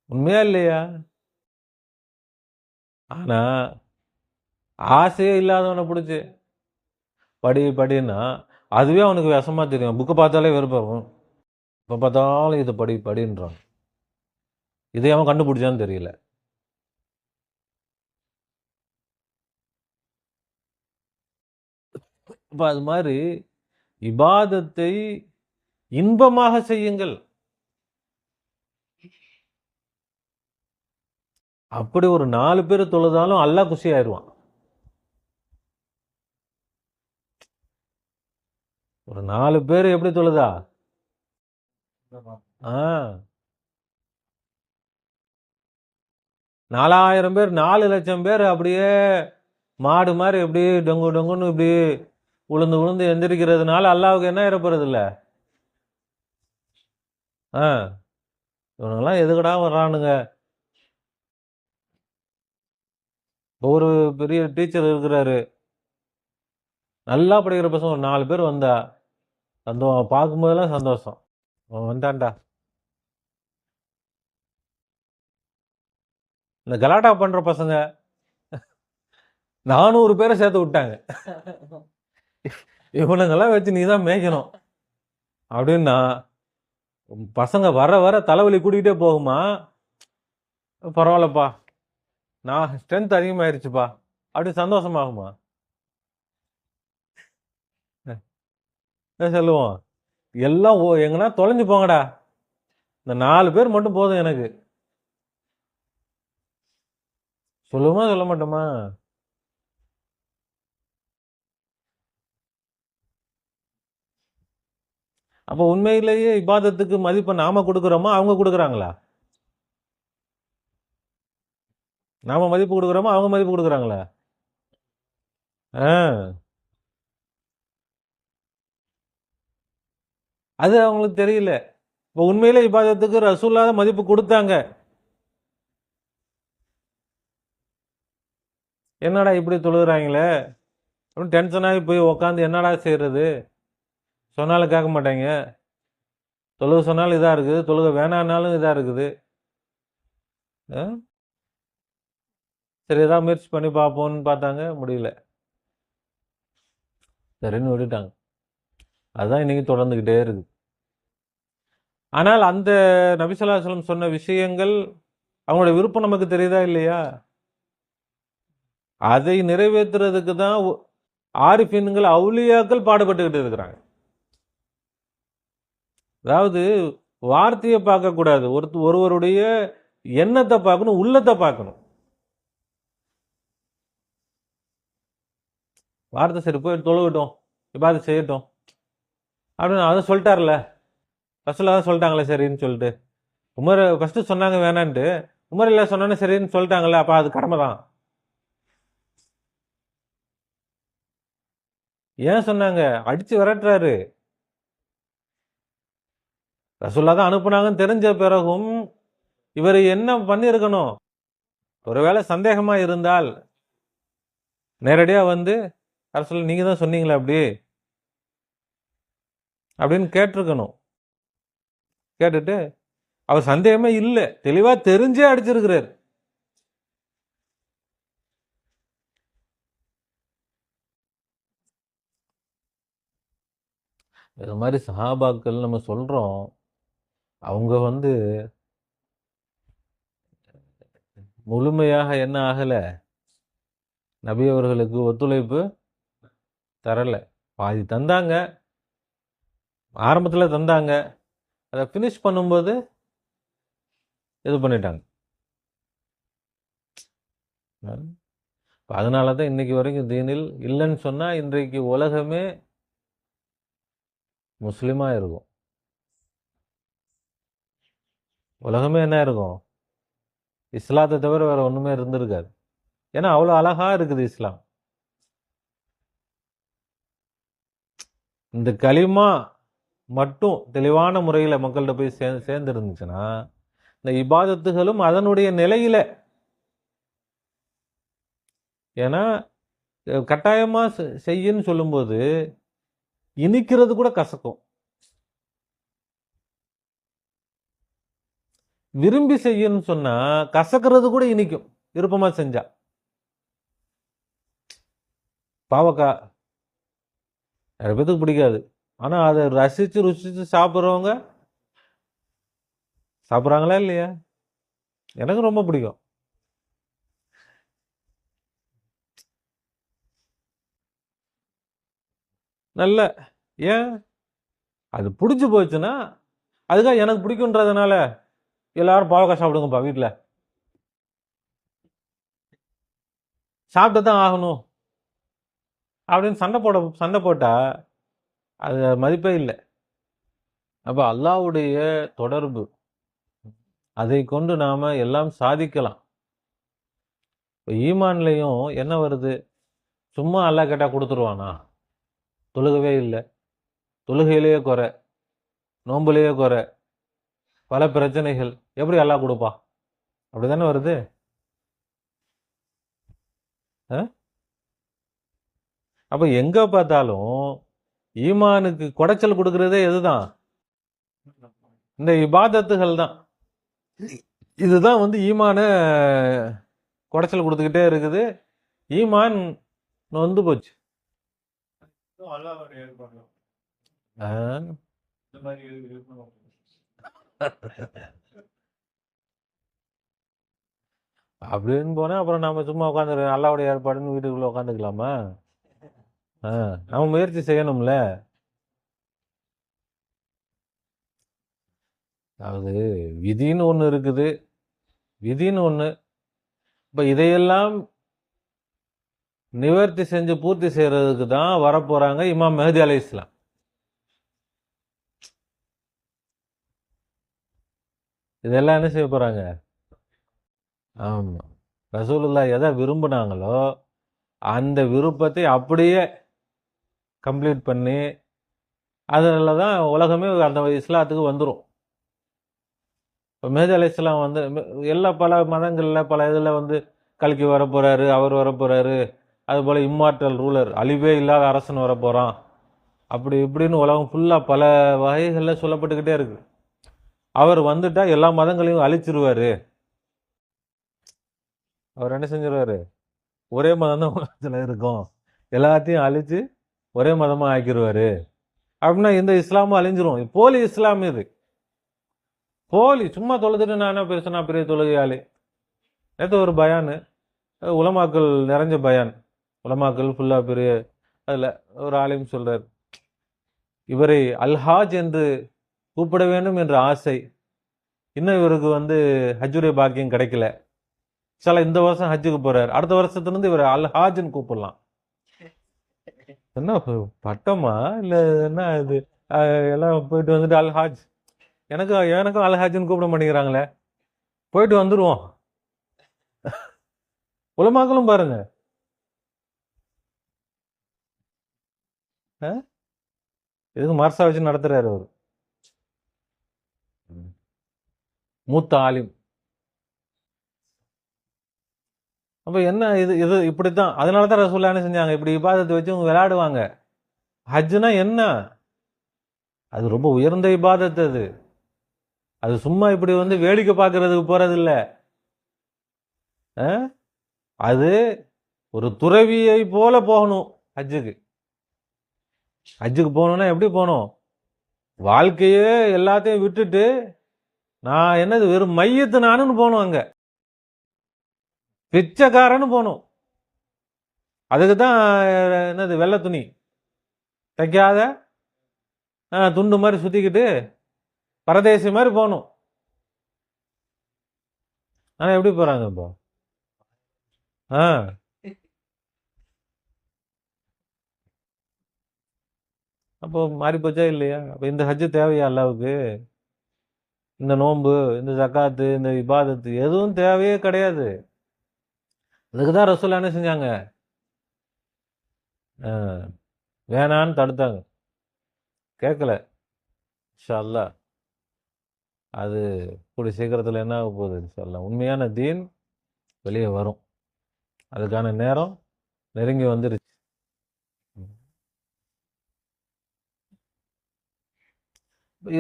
உண்மையா இல்லையா? ஆனா ஆசையே இல்லாதவனை பிடிச்சி படின்னா அதுவே அவனுக்கு விஷமா தெரியும். புக்கை பார்த்தாலே வெறுப்பாகும். இப்போ பார்த்தாலும் இதை படின்றான். இதை அவன் கண்டுபிடிச்சான்னு தெரியல. இப்போ அது மாதிரி இபாதத்தை இன்பமாக செய்யுங்கள். அப்படி ஒரு 4 பேர் தொழுதாலும் அல்லாஹ் குஷி ஆயிடுவான். ஒரு 4 பேர் எப்படி தொழுதா? 4000 பேர், 4 லட்சம் பேர் அப்படியே மாடு மாதிரி எப்படி டொங்கு டொங்குன்னு இப்படி உளுந்து உளுந்து எந்திரிக்கிறதுனால அல்லாவுக்கு என்ன ஏற்படுறது இல்லை. இவனுங்கெல்லாம் எதுக்கடா வர்றானுங்க. ஒரு பெரிய டீச்சர் இருக்கிறாரு, நல்லா படிக்கிற பசங்க ஒரு 4 பேர் வந்தா பார்க்கும்போதெல்லாம் சந்தோஷம். வந்தான்டா. இந்த கலாட்டா பண்ற பசங்க 400 பேரை சேர்த்து விட்டாங்க. இவனுங்கெல்லாம் வச்சு நீ தான் மேய்க்கணும் அப்படின்னா பசங்க வர வர தலைவலி கூட்டிகிட்டே போகுமா. பரவாயில்லப்பா, நான் ஸ்ட்ரென்த் அதிகமாயிருச்சுப்பா அப்படி சந்தோஷமாகுமா சொல்லுவோம். எல்லாம் எங்கன்னா தொலைஞ்சு போங்கடா, இந்த 4 பேர் மட்டும் போதும் எனக்கு. சொல்லுமா சொல்ல மாட்டோமா? அப்போ உண்மையிலேயே இபாதத்துக்கு மதிப்பை நாம கொடுக்குறோமா அவங்க கொடுக்குறாங்களா? நாம மதிப்பு கொடுக்குறோமா அவங்க மதிப்பு கொடுக்குறாங்களா? அது அவங்களுக்கு தெரியல. இப்போ உண்மையிலே இபாதத்துக்கு ரசூலுல்லாஹ் மதிப்பு கொடுத்தாங்க. என்னடா இப்படி தொழுகிறாங்களே அப்படின்னு டென்ஷனாகி போய் உக்காந்து என்னடா செய்யறது. சொன்னாலும் கேட்க மாட்டாங்க, தொழுக சொன்னாலும் இதாக இருக்குது, தொழுக வேணான்னாலும் இதாக இருக்குது. சரி ஏதாவது முயற்சி பண்ணி பார்ப்போம்னு பார்த்தாங்க, முடியல, சரின்னு விட்டுட்டாங்க. அதுதான் இன்னைக்கு தொடர்ந்துக்கிட்டே இருக்கு. ஆனால் அந்த நபி ஸல்லல்லாஹு அலைஹி வஸல்லம் சொன்ன விஷயங்கள் அவங்களோட விருப்பம் நமக்கு தெரியுதா இல்லையா? அதை நிறைவேற்றுறதுக்கு தான் ஆரிஃபீன்கள் அவுலியாக்கள் பாடுபட்டுக்கிட்டு இருக்கிறாங்க. அதாவது வார்த்தையை பார்க்கக்கூடாது, ஒருவருடைய எண்ணத்தை பார்க்கணும், உள்ளத்தை பார்க்கணும். வார்த்தை சரி போய் தொழுகட்டும், இபாதத் செய்யட்டும் அப்படின்னு அதை சொல்லிட்டார்ல, ரசூலுல்லாஹ் தான் சொல்லிட்டாங்களே சரின்னு சொல்லிட்டு. உமர் ஃபர்ஸ்ட் சொன்னாங்க வேணான்ட்டு, உமர் இல்லை சொன்னானே சரின்னு சொல்லிட்டாங்கல்ல, அப்போ அது கடமை தான். ஏன் சொன்னாங்க? அடிச்சு விரட்டுறாரு. ரசூலுல்லாஹ் தான் அனுப்புனாங்கன்னு தெரிஞ்ச பிறகும் இவர் என்ன பண்ணியிருக்கணும்? ஒருவேளை சந்தேகமா இருந்தால் நேரடியா வந்து ரசூல் நீங்க தான் சொன்னீங்களே அப்படி அப்படின்னு கேட்டிருக்கணும். கேட்டுட்டு அவர் சந்தேகமே இல்லை, தெளிவா தெரிஞ்சே அடிச்சிருக்கிறார். இது மாதிரி சஹாபாக்கள் நம்ம சொல்றோம், அவங்க வந்து முழுமையாக என்ன ஆகல, நபி அவர்களுக்கு ஒத்துழைப்பு தரல. பாதி தந்தாங்க, ஆரம்பத்தில் தந்தாங்க, அதை ஃபினிஷ் பண்ணும்போது இது பண்ணிட்டாங்க. அதனால தான் இன்னைக்கு வரைக்கும் தீனில் இல்லைன்னு சொன்னா இன்றைக்கு உலகமே முஸ்லிமா இருக்கும். உலகமே என்ன இருக்கும்? இஸ்லாத்தை தவிர வேற ஒண்ணுமே இருந்திருக்காது. ஏன்னா அவ்வளோ அழகா இருக்குது இஸ்லாம். இந்த களிமா மட்டும் தெளிவான முறையில் மக்கள்கிட்ட போய் சேர்ந்து இருந்துச்சுன்னா இந்த இபாதத்துகளும் அதனுடைய நிலையில, ஏன்னா கட்டாயமா செய்யன்னு சொல்லும்போது இனிக்கிறது கூட கசக்கும், விரும்பி செய்யன்னு சொன்னா கசக்கிறது கூட இனிக்கும் விருப்பமா செஞ்சா. பாவக்காய் நிறைய பேத்துக்கு பிடிக்காது, ஆனா அதை ரசிச்சு ருசிச்சு சாப்பிட்றவங்க சாப்பிட்றாங்களா இல்லையா? எனக்கு ரொம்ப பிடிக்கும். நல்ல ஏன் அது பிடிச்சி போச்சுன்னா, அதுக்காக எனக்கு பிடிக்குன்றதுனால எல்லாரும் பாவக்காய் சாப்பிடுங்கப்பா வீட்டில் சாப்பிட்டு தான் ஆகணும் அப்படின்னு சண்டை போட்டா அது மதிப்பே இல்லை. அப்போ அல்லாஹ்வுடைய தொடர்பு, அதை கொண்டு நாம் எல்லாம் சாதிக்கலாம். இப்போ ஈமான்லேயும் என்ன வருது? சும்மா அல்லாஹ் கேட்டால் கொடுத்துருவானா? தொழுகவே இல்லை, தொழுகையிலேயே குறை, நோம்புலேயே குறை, பல பிரச்சனைகள், எப்படி அல்லாஹ் கொடுப்பா? அப்படி தானே வருது. அப்போ எங்கே பார்த்தாலும் ஈமானுக்கு குடைச்சல் கொடுக்கறதே எதுதான்? இந்த இபாதத்துகள் தான். இதுதான் வந்து ஈமான குடைச்சல் கொடுத்துக்கிட்டே இருக்குது. ஈமான் நொந்து போச்சு. அப்படின்னு போனா அப்புறம் நம்ம சும்மா உட்காந்து அல்லாவுடைய ஏற்பாடுன்னு வீட்டுக்குள்ள உட்காந்துக்கலாமா? நம்ம முயற்சி செய்யணும்ல. அதாவது விதின்னு ஒன்று இருக்குது, விதின்னு ஒன்று. இப்போ இதையெல்லாம் நிவர்த்தி செஞ்சு பூர்த்தி செய்யறதுக்கு தான் வரப்போறாங்க இமாம் மெஹதி அலைஹிஸ்ஸலாம். இதெல்லாம் என்ன செய்ய போறாங்க? ஆமா, ரசூலுல்லாஹ் எதை விரும்புனாங்களோ அந்த விருப்பத்தை அப்படியே கம்ப்ளீட் பண்ணி அதில் தான் உலகமே அந்த இஸ்லாத்துக்கு வந்துடும். இப்போ மெஹதி அலைஹிஸ்ஸலாம் வந்து எல்லா பல மதங்களில் பல இதில் வந்து கல்கி வரப்போறாரு, அவர் வரப்போறாரு, அதுபோல் இம்மார்டல் ரூலர், அழிவே இல்லாத அரசன் வரப்போகிறான், அப்படி இப்படின்னு உலகம் ஃபுல்லாக பல வகைகளில் சொல்லப்பட்டுக்கிட்டே இருக்கு. அவர் வந்துட்டா எல்லா மதங்களையும் அழிச்சிருவார். அவர் என்ன செஞ்சிருவார்? ஒரே மதம் தான் உலகத்தில் இருக்கும், எல்லாத்தையும் அழித்து ஒரே மதமாக ஆக்கிடுவார். அப்படின்னா இந்த இஸ்லாமும் அழிஞ்சிரும். போலி இஸ்லாம் இது, போலி. சும்மா தொழுதுட்டு நான் என்ன பேசுனா பெரிய தொழுகையாளி. நேற்று ஒரு பயானு, உலமாக்கள் நிறைஞ்ச பயான், உலமாக்கள் ஃபுல்லாக பெரிய, அதில் ஒரு ஆலிம் சொல்கிறார், இவரை அல்ஹாஜ் என்று கூப்பிட வேண்டும் என்ற ஆசை, இன்னும் இவருக்கு வந்து ஹஜ்ஜுடைய பாக்கியம் கிடைக்கல. சில இந்த வருஷம் ஹஜ்ஜுக்கு போகிறார், அடுத்த வருஷத்துலேருந்து இவர் அல்ஹாஜ்ன்னு கூப்பிடலாம். என்ன பட்டமா இல்லை என்ன இது? எல்லாம் போயிட்டு வந்துட்டு அல்ஹாஜ், எனக்கும் அல்ஹாஜ்ன்னு கூப்பிட மாட்டேங்கிறாங்களே, போயிட்டு வந்துடுவோம். உலமாக்களும் பாருங்க, இதுக்கு மர்சா வச்சு நடத்துறாரு அவர், மூத்த ஆலிம். அப்போ என்ன இது இது இப்படித்தான். அதனால தான் ரசூலுல்லாஹ் என்ன செஞ்சாங்க, இப்படி இபாதத்தை வச்சு அவங்க விளையாடுவாங்க. ஹஜ்ஜுனா என்ன? அது ரொம்ப உயர்ந்த இபாதத்து. அது சும்மா இப்படி வந்து வேடிக்கை பார்க்கறதுக்கு போறது இல்லை. அது ஒரு துறவியை போல போகணும் ஹஜ்ஜுக்கு. ஹஜ்ஜுக்கு போகணும்னா எப்படி போகணும்? வாழ்க்கையே எல்லாத்தையும் விட்டுட்டு நான் என்னது வெறும் மையத்து நானுன்னு போகணும், அங்க பிச்சைக்காரன்னு போகணும். அதுக்கு தான் என்னது வெள்ளை துணி தைக்காத துண்டு மாதிரி சுத்திக்கிட்டு பரதேசி மாதிரி போகணும். ஆனால் எப்படி போறாங்க இப்போ? அப்போ மாறி போச்சா இல்லையா? அப்போ இந்த ஹஜ்ஜு தேவையா அல்லாவுக்கு? இந்த நோன்பு, இந்த ஜக்காத்து, இந்த இபாதத்து எதுவும் தேவையே கிடையாது. அதுக்கு தான் ரசூலுல்லாஹ் என்ன செஞ்சாங்க? வேணான்னு தடுத்தாங்க, கேட்கல. இன்ஷா அல்லாஹ் அது கூடிய சீக்கிரத்தில் என்ன ஆக போகுது? இன்ஷா அல்லாஹ் உண்மையான தீன் வெளியே வரும். அதுக்கான நேரம் நெருங்கி வந்துருச்சு.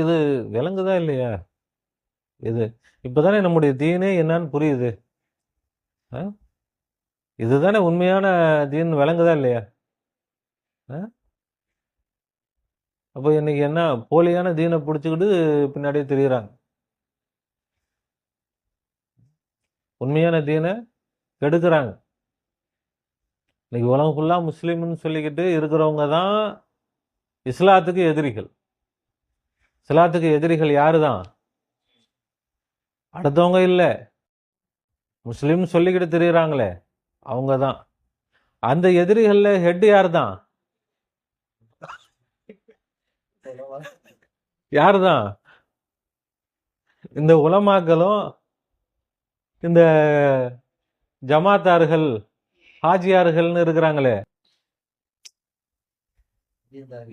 இது விளங்குதா இல்லையா? இது இப்போதானே நம்முடைய தீனே என்னன்னு புரியுது. இதுதானே உண்மையான தீன், விளங்குதா இல்லையா? அப்போ இன்னைக்கு என்ன போலியான தீனை பிடிச்சிக்கிட்டு பின்னாடியே தெரியுறாங்க. உண்மையான தீனை கெடுக்கிறாங்க. இன்னைக்கு உலகம் ஃபுல்லாக முஸ்லீம்னு சொல்லிக்கிட்டு இருக்கிறவங்க தான் இஸ்லாத்துக்கு எதிரிகள். இஸ்லாத்துக்கு எதிரிகள் யாரு தான்? அடுத்தவங்க இல்லை, முஸ்லீம்னு சொல்லிக்கிட்டு தெரியுறாங்களே அவங்க தான். அந்த எதிரிகள்ல ஹெட் யார் தான்? யார் தான்? இந்த உலமாக்களும் இந்த ஜமாத்தார்கள் ஹாஜியார்கள்னு இருக்கிறாங்களே,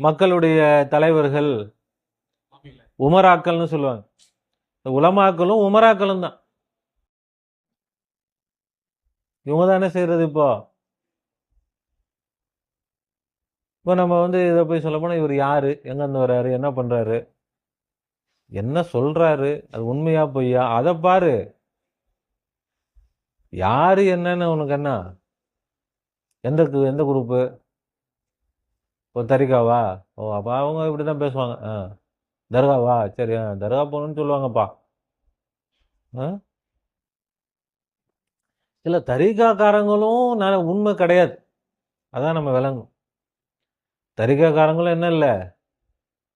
மக்களுடைய தலைவர்கள், உமராக்கள்னு சொல்லுவாங்க. இந்த உலமாக்களும் உமராக்களும் தான். இவங்க தான் என்ன செய்யறது இப்போ? இப்போ நம்ம இதை போய் சொல்ல போனா இவர் யாரு, எங்க இருந்து வர்றாரு, என்ன பண்றாரு, என்ன சொல்றாரு, அது உண்மையா பொய்யா, அதை பாரு. யாரு என்னன்னு உனக்கு என்ன? எந்த எந்த குரூப்பு? ஒரு தரிகாவா? ஓ, அப்ப அவங்க இப்படிதான் பேசுவாங்க. தர்காவா? சரி, தர்கா போகணும்னு சொல்லுவாங்கப்பா. சில தரிகாக்காரங்களும் உண்மை கிடையாது. அதான் நம்ம விளங்கும். தரிகாக்காரங்களும் என்ன இல்லை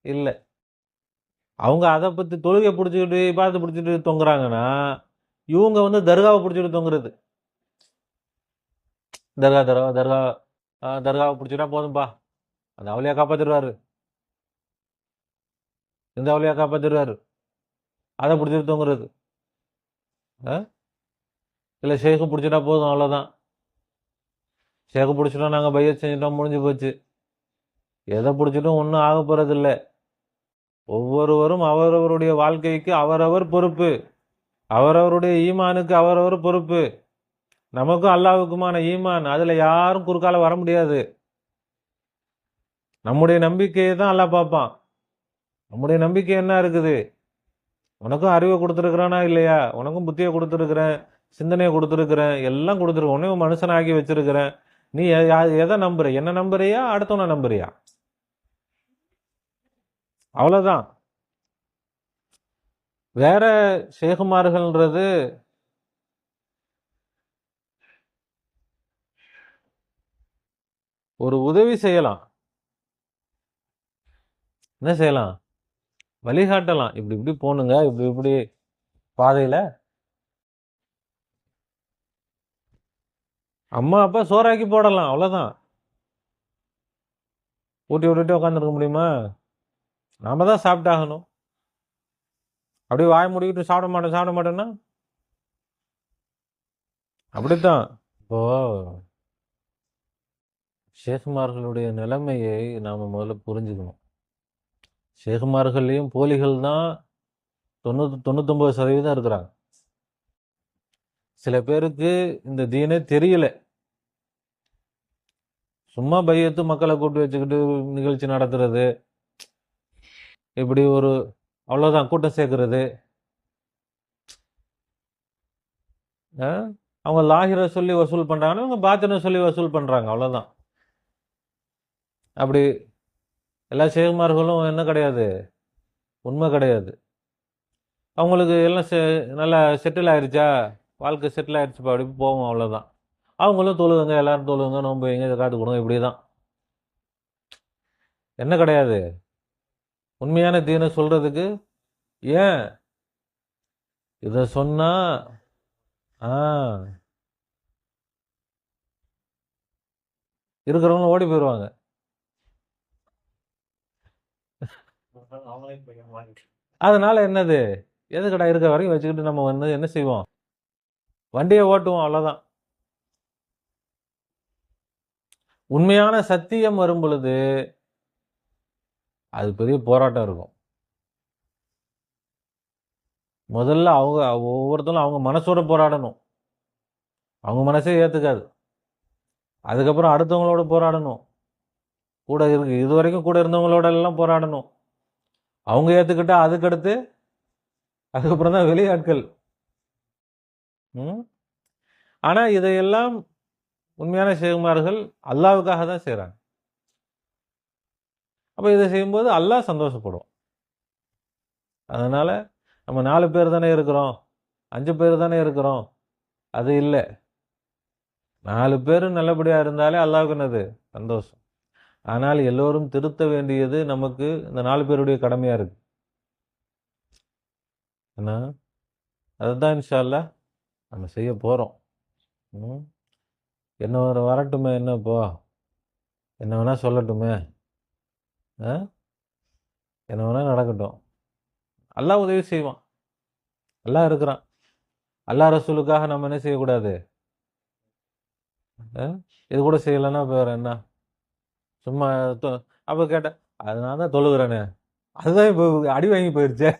இல்லை, அவங்க அதை பத்தி தொழுகை பிடிச்சிக்கிட்டு பார்த்து பிடிச்சிட்டு தொங்குறாங்கன்னா, இவங்க தர்காவை பிடிச்சிட்டு தொங்குறது. தர்கா தர்கா தர்கா தர்காவை பிடிச்சிட்டா போதும்பா, அந்த அவளியா காப்பாத்திடுவாரு, இந்த அவளியா காப்பாத்திடுவாரு, அதை பிடிச்சிட்டு தொங்குறது. இல்லை ஷேக்கு பிடிச்சிட்டா போதும், அவ்வளோதான். ஷேக்கு பிடிச்சிட்டோம், நாங்கள் பையத் செஞ்சிட்டோம், முடிஞ்சு போச்சு. எதை பிடிச்சிட்டும் ஒன்றும் ஆக போறதில்லை. ஒவ்வொருவரும் அவரவருடைய வாழ்க்கைக்கு அவரவர் பொறுப்பு, அவரவருடைய ஈமானுக்கு அவரவர் பொறுப்பு. நமக்கும் அல்லாஹ்வுக்குமான ஈமான், அதுல யாரும் குறுக்கால வர முடியாது. நம்முடைய நம்பிக்கையை தான் அல்லாஹ் பார்ப்பான். நம்முடைய நம்பிக்கை என்ன இருக்குது? உனக்கும் அறிவை கொடுத்துருக்குறானா இல்லையா, உனக்கும் புத்தியை கொடுத்துருக்குறேன், சிந்தனையை கொடுத்துருக்குறேன், எல்லாம் கொடுத்துருக்கேன், உன்னையும் மனுஷனாக்கி வச்சிருக்கிறேன். நீ எதை நம்புற? என்ன நம்புறியா, அடுத்தவனை நம்புறியா? அவ்வளவுதான். வேற ஷேகுமார்கள்ன்றது ஒரு உதவி செய்யலாம். என்ன செய்யலாம்? வழிகாட்டலாம். இப்படி இப்படி போனுங்க, இப்படி இப்படி பாதையில. அம்மா அப்பா சோறாக்கி போடலாம், அவ்வளவுதான். ஊட்டி விட்டுட்டு உட்காந்துருக்க முடியுமா? நாம தான் சாப்பிட்டாகணும். அப்படியே வாய் முடிக்கிட்டு சாப்பிட மாட்டேன்னா அப்படித்தான். இப்போ ஷேகுமார்களுடைய நிலைமையை நாம முதல்ல புரிஞ்சுக்கணும். ஷேகுமார்கள்லையும் போலிகள் தான் 99% இருக்கிறாங்க. சில பேருக்கு இந்த தீனே தெரியல, சும்மா பையத்து மக்களை கூப்பிட்டு வச்சுக்கிட்டு நிகழ்ச்சி நடத்துறது, இப்படி ஒரு அவ்வளவுதான், கூட்டம் சேர்க்கறது. அவங்க லாகிர சொல்லி வசூல் பண்றாங்கன்னா அவங்க பாத்தின சொல்லி வசூல் பண்றாங்க, அவ்வளவுதான். அப்படி எல்லா ஷேகுமார்களும் என்ன கிடையாது, உண்மை கிடையாது. அவங்களுக்கு எல்லாம் நல்லா செட்டில் ஆயிடுச்சா, வாழ்க்கை செட்டில் ஆயிடுச்சுப்பா, அப்படி போவோம், அவ்வளோதான். அவங்களும் தொழுவுங்க, எல்லாரும் தொழுவுங்க, நோன்பு வைங்க, இதை காத்து கொடுங்க, இப்படி தான். என்ன கிடையாது உண்மையான தீனை சொல்றதுக்கு. ஏன் இதை சொன்னா இருக்கிறவங்க ஓடி போயிடுவாங்க. அதனால என்னது, எதுக்கடா இருக்க வரைக்கும் வச்சுக்கிட்டு நம்ம என்ன செய்வோம், வண்டியை ஓட்டுவோம், அவ்வளோதான். உண்மையான சத்தியம் வரும் பொழுது அது பெரிய போராட்டம் இருக்கும். முதல்ல அவங்க ஒவ்வொருத்தரும் அவங்க மனசோட போராடணும். அவங்க மனசே ஏத்துக்காது. அதுக்கப்புறம் அடுத்தவங்களோட போராடணும். கூட இருக்கு இது வரைக்கும் கூட இருந்தவங்களோட எல்லாம் போராடணும். அவங்க ஏத்துக்கிட்டா அதுக்கடுத்து அதுக்கப்புறம் தான் வெளியாட்கள். ஆனா இதையெல்லாம் உண்மையான ஷேகுமார்கள் அல்லாவுக்காக தான் செய்யறாங்க. அப்ப இதை செய்யும்போது அல்லாஹ் சந்தோஷப்படுவோம். அதனால நம்ம 4 பேர் தானே இருக்கிறோம், 5 பேர் தானே இருக்கிறோம், அது இல்லை. 4 பேரும் நல்லபடியா இருந்தாலே அல்லாஹ்வுக்கு என்னது, சந்தோஷம். ஆனால் எல்லோரும் திருத்த வேண்டியது நமக்கு இந்த 4 பேருடைய கடமையா இருக்கு. என்ன, அதுதான் இன்ஷா அல்லாஹ் நம்ம செய்ய போறோம். என்ன வரட்டுமே, என்ன இப்போ என்ன வேணால் சொல்லட்டுமே, என்ன வேணால் நடக்கட்டும், அல்லாஹ் உதவி செய்வான். அல்லாஹ் இருக்கிறான். அல்லாஹ் ரசூலுக்காக நம்ம என்ன செய்யக்கூடாது? இது கூட செய்யலைன்னா வேறு என்ன? சும்மா அப்போ கேட்டேன், அதனால தான் தொழுகிறேனே, அதுதான் இப்போ அடி வாங்கி போயிடுச்சே.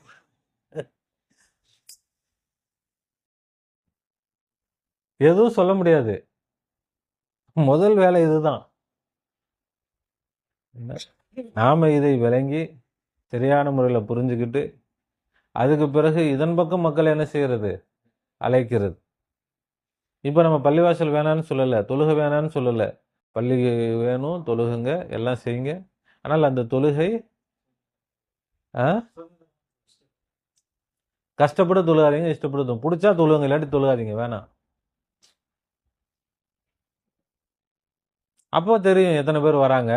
எதுவும் சொல்ல முடியாது. முதல் வேலை இதுதான். நாம இதை விளங்கி சரியான முறையில் புரிஞ்சுக்கிட்டு அதுக்கு பிறகு இதன் பக்கம் மக்கள் என்ன செய்யறது? அழைக்கிறது. இப்போ நம்ம பள்ளிவாசல் வேணான்னு சொல்லலை, தொழுகை வேணான்னு சொல்லலை. பள்ளி வேணும், தொழுகுங்க, எல்லாம் செய்யுங்க. ஆனால் அந்த தொழுகை கஷ்டப்பட்டு தொழுகாதீங்க, இஷ்டப்பட்டு பிடிச்சா தொழுகுங்க, இல்லாட்டி தொழுகாதீங்க, வேணாம். அப்போ தெரியும் எத்தனை பேர் வராங்க,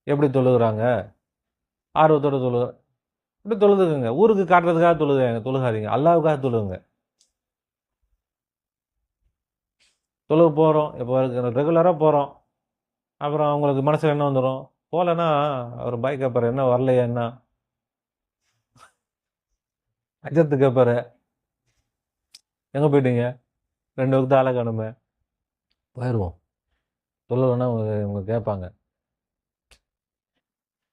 எப்படி தொழுகிறாங்க, ஆர்வத்தோட இப்படி தொழுதுக்குங்க. ஊருக்கு காட்டுறதுக்காக தொழுகாதீங்க, அல்லாவுக்காக தொழுகுங்க. தொழுகு போகிறோம், இப்போ ரெகுலராக போகிறோம், அப்புறம் அவங்களுக்கு மனசில் என்ன வந்துடும்? போகலன்னா அவர் பாய் கேட்பாரு, என்ன வரலையா, என்ன அஜத்து கேட்பாரு, எங்கே போயிட்டீங்க, 2 வகுத்து ஆளை காணுமே, போயிடுவோம். தொழுலன்னா இவங்க கேட்பாங்க.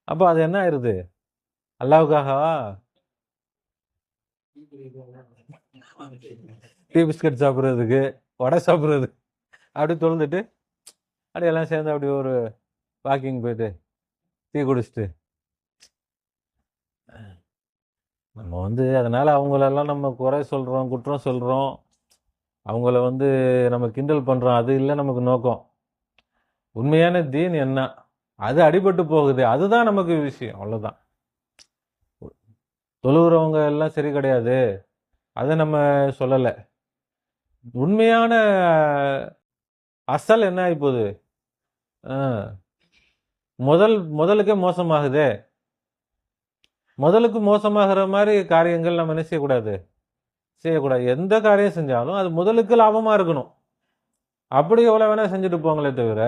அப்போ அது என்ன ஆயிடுது? அல்லாவுக்காகவா? டீ பிஸ்கட் சாப்பிட்றதுக்கு, வடை சாப்பிட்றது, அப்படி தொழுந்துட்டு அப்படி எல்லாம் சேர்ந்து அப்படி ஒரு வாக்கிங் போயிட்டு டீ குடிச்சிட்டு நம்ம அதனால் அவங்களெல்லாம் நம்ம குறை சொல்கிறோம், குற்றம் சொல்கிறோம், அவங்கள நம்ம கிண்டல் பண்ணுறோம், அது இல்லை நமக்கு நோக்கம். உண்மையான தீன் என்ன, அது அடிபட்டு போகுது, அதுதான் நமக்கு விஷயம், அவ்வளோதான். தொழுகிறவங்க எல்லாம் சரி கிடையாது, அதை நம்ம சொல்லலை. உண்மையான அசல் என்ன ஆகிப்போகுது? முதலுக்கே மோசமாகுதே. முதலுக்கு மோசமாகிற மாதிரி காரியங்கள் நம்ம என்ன செய்யக்கூடாது? எந்த காரியம் செஞ்சாலும் அது முதலுக்கு லாபமாக இருக்கணும். அப்படி எவ்வளோ வேணால் செஞ்சுட்டு போங்களே தவிர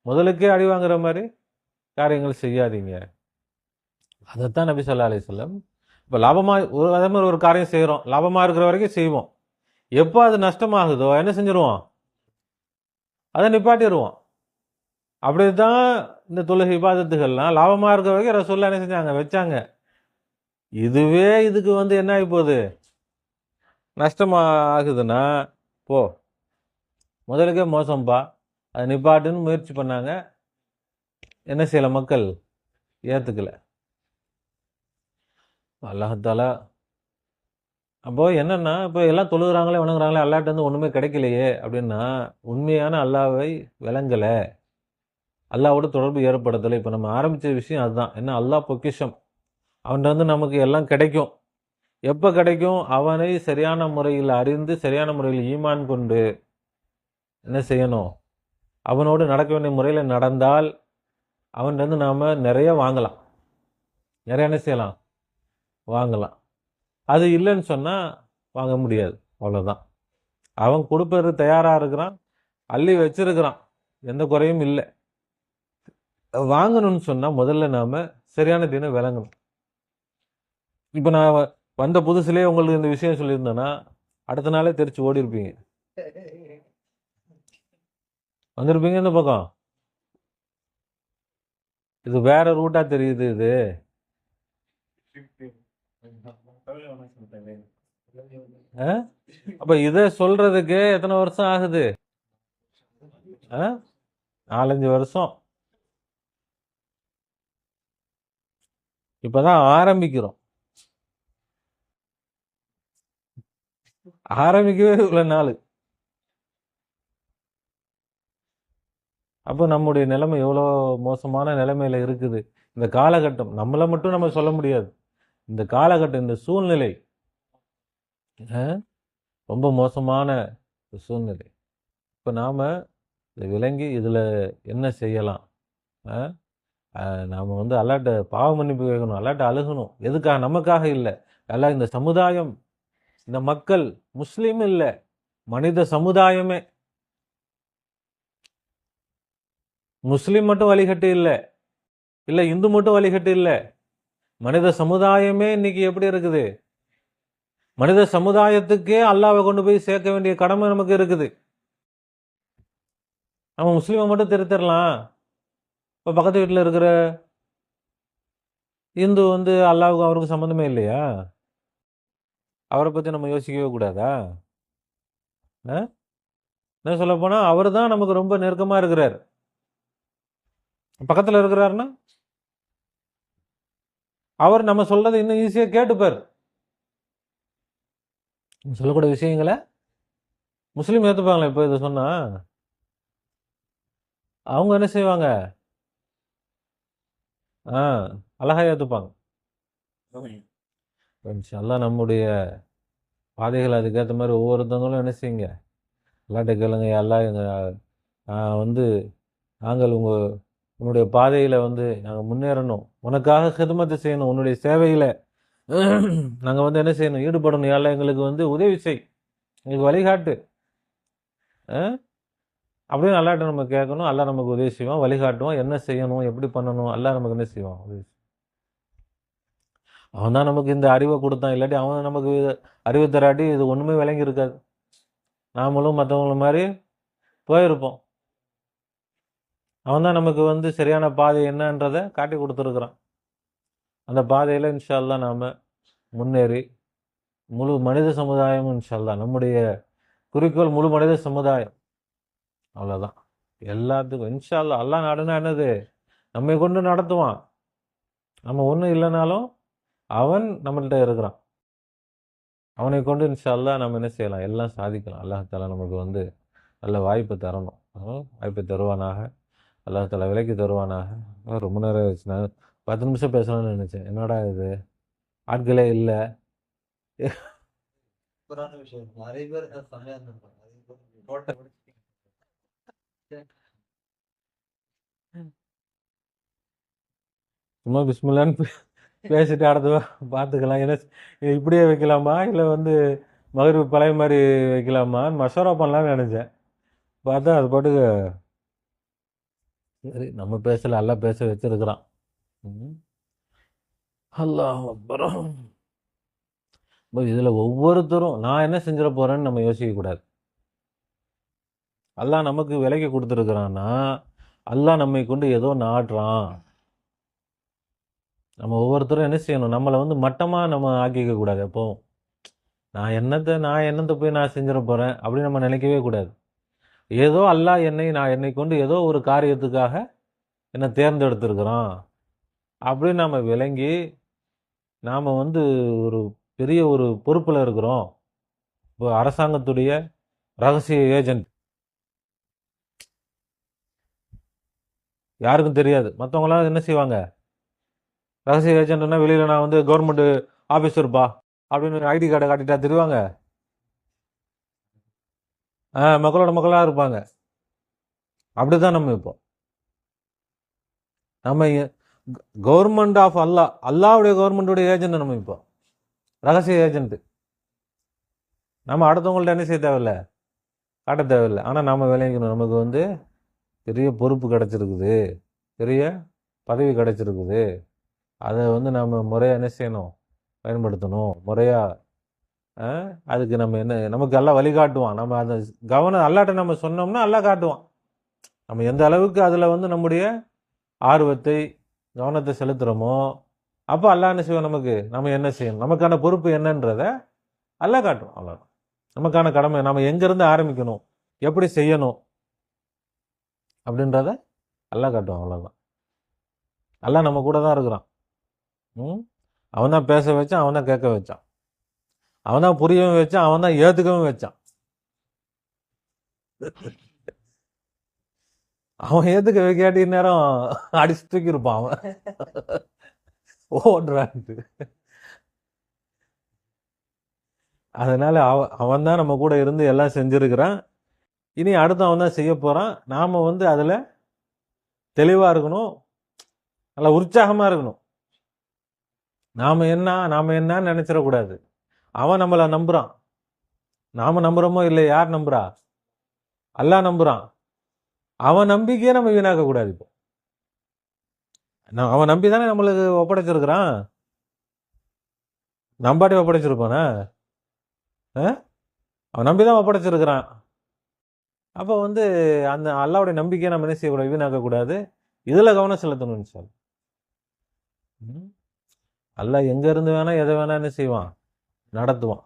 முதலுக்கே அடி வாங்குற மாதிரி காரியங்கள் செய்யாதீங்க. அதைத்தான் நபி ஸல்லல்லாஹு அலைஹி வஸல்லம் இப்போ லாபமாக அதே மாதிரி ஒரு காரியம் செய்கிறோம், லாபமாக இருக்கிற வரைக்கும் செய்வோம். எப்போ அது நஷ்டமாகுதோ என்ன செஞ்சிருவோம்? அதை நிப்பாட்டிடுவோம். அப்படிதான் இந்த தொழுகை இபாதத்துகள்லாம் லாபமாக இருக்கிற வரைக்கும் ரசூலுல்லாஹ் என்ன செஞ்சாங்க? வச்சாங்க. இதுவே இதுக்கு என்ன ஆகி போகுது? நஷ்டமாகுதுன்னா போ, முதலுக்கே மோசம்பா, அதை நிப்பாட்டுன்னு முயற்சி பண்ணாங்க. என்ன செய்யலை? மக்கள் ஏற்றுக்கலை. அல்லாஹ் அப்போது என்னென்னா, இப்போ எல்லாம் தொழுகிறாங்களே வணங்குறாங்களே, அல்லாஹ்ட்ட ஒன்றுமே கிடைக்கலையே அப்படின்னா உண்மையான அல்லாஹ்வை விளங்கலை, அல்லாஹ்வோட தொடர்பு ஏற்படுத்தலை. இப்போ நம்ம ஆரம்பித்த விஷயம் அதுதான். என்ன? அல்லாஹ் பொக்கிஷம், அவன்கிட்ட நமக்கு எல்லாம் கிடைக்கும். எப்போ கிடைக்கும்? அவனை சரியான முறையில் அறிந்து சரியான முறையில் ஈமான் கொண்டு என்ன செய்யணும்? அவனோடு நடக்க வேண்டிய முறையில் நடந்தால் அவன்கிட்ட நாம் நிறைய வாங்கலாம், நிறைய என்ன செய்யலாம்? வாங்கலாம். அது இல்லைன்னு சொன்னால் வாங்க முடியாது, அவ்வளோதான். அவன் கொடுப்பது தயாராக இருக்கிறான், அள்ளி வச்சிருக்கிறான், எந்த குறையும் இல்லை. வாங்கணும்னு சொன்னால் முதல்ல நாம் சரியான தீனை விளங்கணும். இப்போ நான் வந்த புதுசுலேயே உங்களுக்கு இந்த விஷயம் சொல்லியிருந்தேன்னா அடுத்த நாளே தெரிச்சு ஓடி இருப்பீங்க, வந்திருப்பீங்க இந்த பக்கம். இது வேற ரூட்டா தெரியுது. இது அப்ப இதை சொல்றதுக்கு எத்தனை வருஷம் ஆகுது? 4-5 வருஷம். இப்பதான் ஆரம்பிக்கிறோம். ஆரம்பிக்கவே இவ்வளவு நாள். அப்போ நம்முடைய நிலைமை எவ்வளோ மோசமான நிலைமையில இருக்குது. இந்த காலகட்டம் நம்மளை மட்டும் நம்ம சொல்ல முடியாது. இந்த காலகட்டம், இந்த சூழ்நிலை ரொம்ப மோசமான சூழ்நிலை. இப்போ நாம் இதை விளங்கி இதில் என்ன செய்யலாம்? நாம் அல்லாட்ட பாவ மன்னிப்பு கேட்கணும், அல்லாட்ட அழுகணும். எதுக்காக? நமக்காக இல்லை. எல்லாம் இந்த சமுதாயம், இந்த மக்கள், முஸ்லீம் இல்லை, மனித சமுதாயமே. முஸ்லிம் மட்டும் வழிகட்டு இல்லை, இல்லை இந்து மட்டும் வழிகட்டு இல்லை, மனித சமுதாயமே இன்னைக்கு எப்படி இருக்குது? மனித சமுதாயத்துக்கே அல்லாஹ்வை கொண்டு போய் சேர்க்க வேண்டிய கடமை நமக்கு இருக்குது. நம்ம முஸ்லீமை மட்டும் திருத்திடலாம். இப்போ பக்கத்து வீட்டில் இருக்கிற இந்து வந்து அல்லாஹ்வுக்கு அவருக்கு சம்மந்தமே இல்லையா? அவரை பற்றி நம்ம யோசிக்கவே கூடாதா? என்ன சொல்ல போனால் அவர் தான் நமக்கு ரொம்ப நெருக்கமாக இருக்கிறார். பக்கத்தில் இருக்கிறாருன்னா அவர் நம்ம சொல்றதை இன்னும் ஈஸியாக கேட்டுப்பார். சொல்லக்கூடிய விஷயங்களை முஸ்லீம் ஏற்றுப்பாங்களே. இப்போ இதை சொன்னா அவங்க என்ன செய்வாங்க? அழகா ஏற்றுப்பாங்க. இன்ஷால்லாஹ் நம்முடைய பாதைகள் அதுக்கேற்ற மாதிரி ஒவ்வொருத்தவங்களும் என்ன செய்யுங்க, அல்லாட்ட கேளுங்க. எல்லாம் வந்து நாங்கள் உன்னுடைய பாதையில் வந்து நாங்கள் முன்னேறணும், உனக்காக ஹிதமத்தை செய்யணும், உன்னுடைய சேவையில் நாங்கள் வந்து என்ன செய்யணும், ஈடுபடணும். எல்லாம் எங்களுக்கு வந்து உதவி செய், எங்களுக்கு வழிகாட்டு அப்படின்னு அல்லாட்ட நம்ம கேட்கணும். அல்லா நமக்கு உதவி செய்வான், வழிகாட்டுவான், என்ன செய்யணும், எப்படி பண்ணணும், அல்லா நமக்கு என்ன செய்வான், உதவி. அவன் தான் நமக்கு இந்த அறிவை கொடுத்தான். இல்லாட்டி அவன் நமக்கு அறிவை தராட்டி இது ஒன்றுமே விளங்கி இருக்காது. நாமளும் மற்றவங்கள மாதிரி போயிருப்போம். அவன் தான் நமக்கு வந்து சரியான பாதை என்னன்றதை காட்டி கொடுத்துருக்குறான். அந்த பாதையில் இன்ஷா அல்லாஹ் நாம் முன்னேறி முழு மனித சமுதாயம், இன்ஷா அல்லாஹ் நம்முடைய குறிக்கோள் முழு மனித சமுதாயம். அவ்வளோதான். எல்லாத்துக்கும் இன்ஷா அல்லாஹ். அல்லாஹ் நாடுனா என்னது? நம்மை கொண்டு நடத்துவான். நம்ம ஒன்றும் இல்லைனாலும் அவன் நம்மள்கிட்ட இருக்கிறான். அவனை கொண்டு இன்ஷா அல்லாஹ் நம்ம என்ன செய்யலாம், எல்லாம் சாதிக்கலாம். அல்லாஹ் தாலா நமக்கு வந்து நல்ல வாய்ப்பு தரணும். வாய்ப்பு தருவானாக. அல்லாஹ் தாலா விலைக்கு தருவானாக. ரொம்ப நேரம் ஆயிடுச்சு. நான் 10 நிமிஷம் பேசணும்னு நினச்சேன். என்னடா இது ஆட்களே இல்லை. சும்மா பிஸ்மில்லான்னு பேசிட்டு அடுத்த பார்த்துக்கலாம். ஏன்னா இப்படியே வைக்கலாமா, இல்லை வந்து மகரிப் பழைய மாதிரி வைக்கலாமான்னு மஷோரா பண்ணலான்னு நினச்சேன். பார்த்தா அது பாட்டுக்கு சரி நம்ம பேசல, அல்லா பேச வச்சிருக்கிறான். அல்லாஹ் அக்பர். இதில் ஒவ்வொருத்தரும் நான் என்ன செஞ்சிட போகிறேன்னு நம்ம யோசிக்கக்கூடாது. அல்லாஹ் நமக்கு விலைக்கு கொடுத்துருக்குறான்னா அல்லாஹ் நம்மை கொண்டு ஏதோ நாடுறான். நம்ம ஒவ்வொருத்தரும் என்ன செய்யணும், நம்மளை வந்து மட்டமாக நம்ம ஆக்கிக்க கூடாது. எப்போவும் நான் என்னத்தை போய் நான் செஞ்சிட போகிறேன் அப்படின்னு நம்ம நினைக்கவே கூடாது. ஏதோ அல்லாஹ் என்னை கொண்டு ஏதோ ஒரு காரியத்துக்காக என்னை தேர்ந்தெடுத்திருக்கிறான் அப்படின்னு நாம் விளங்கி நாம் வந்து ஒரு பெரிய ஒரு பொறுப்பில் இருக்கிறோம். இப்போ அரசாங்கத்துடைய ரகசிய ஏஜென்ட் யாருக்கும் தெரியாது. மற்றவங்களாம் என்ன செய்வாங்க, ரகசிய ஏஜென்ட்னா வெளியில் நான் வந்து கவர்மெண்ட் ஆஃபீஸர்ப்பா அப்படின்னு ஐடி கார்டை காட்டிட்டா தெரிவாங்க. மக்களோட மக்களாக இருப்பாங்க. அப்படிதான் நம்ம இப்போ நம்ம கவர்மெண்ட் ஆஃப் அல்லாவுடைய கவர்மெண்ட்டுடைய ஏஜென்ட் நம்ம இப்போ ரகசிய ஏஜென்ட். நம்ம அடுத்தவங்கள்ட்ட என்ன செய்ய தேவையில்லை, காட்ட தேவையில்லை. ஆனால் நம்ம விளைவிக்கணும். நமக்கு வந்து பெரிய பொறுப்பு கிடச்சிருக்குது, பெரிய பதவி கிடச்சிருக்குது. அதை வந்து நம்ம முறையாக என்ன செய்யணும், பயன்படுத்தணும் முறையாக. அதுக்கு நம்ம நமக்கு எல்லாம் வழிகாட்டுவான். நம்ம அதை கவனம் அல்லாட்ட நம்ம சொன்னோம்னா எல்லாம் காட்டுவான். நம்ம எந்த அளவுக்கு அதில் வந்து நம்முடைய ஆர்வத்தை கவனத்தை செலுத்துகிறோமோ அப்போ அல்லாஹ் என்ன செய்வோம், நமக்கு நம்ம என்ன செய்யணும், நமக்கான பொறுப்பு என்னன்றதை அல்லாஹ் காட்டுவோம். அவ்வளோதான் நமக்கான கடமை. நம்ம எங்கேருந்து ஆரம்பிக்கணும், எப்படி செய்யணும் அப்படின்றத அல்லாஹ் காட்டுவான். அவ்வளோதான். அல்லாஹ் நம்ம கூட தான் இருக்கிறான். அவன் தான் பேச வச்சான், அவன் தான் கேட்க வச்சான், அவன் தான் புரியவும் வச்சான், அவன் தான் ஏற்றுக்கவும் வச்சான். அவன் ஏற்றுக்க கேட்டி நேரம் அடிச்சு தூக்கியிருப்பான் அவன் ஓடுறான்ட்டு. அதனால அவன் தான் நம்ம கூட இருந்து எல்லாம் செஞ்சிருக்கிறான். இனி அடுத்து அவன் தான் செய்ய போகிறான். நாம் வந்து அதில் தெளிவாக இருக்கணும், நல்லா உற்சாகமாக இருக்கணும். நாம் என்னன்னு நினச்சிடக்கூடாது. அவன் நம்மளை நம்புகிறான். நாம நம்புறோமோ இல்லை, யார் நம்புறா? அல்லாஹ் நம்புறான். அவன் நம்பிக்கையே நம்ம வீணாக்க கூடாது. இப்போ அவன் நம்பி தானே நம்மளுக்கு ஒப்படைச்சிருக்கிறான். நம்பாட்டி ஒப்படைச்சிருப்பானா? அவன் நம்பிதான் ஒப்படைச்சிருக்கிறான். அப்போ வந்து அந்த அல்லாவுடைய நம்பிக்கையை நம்ம என்ன செய்யக்கூடாது, வீணாக்கக்கூடாது. இதில் கவனம் செலுத்தணும் சார். அல்லாஹ் எங்க இருந்து வேணா எதை வேணா என்ன செய்வான், நடத்துவான்.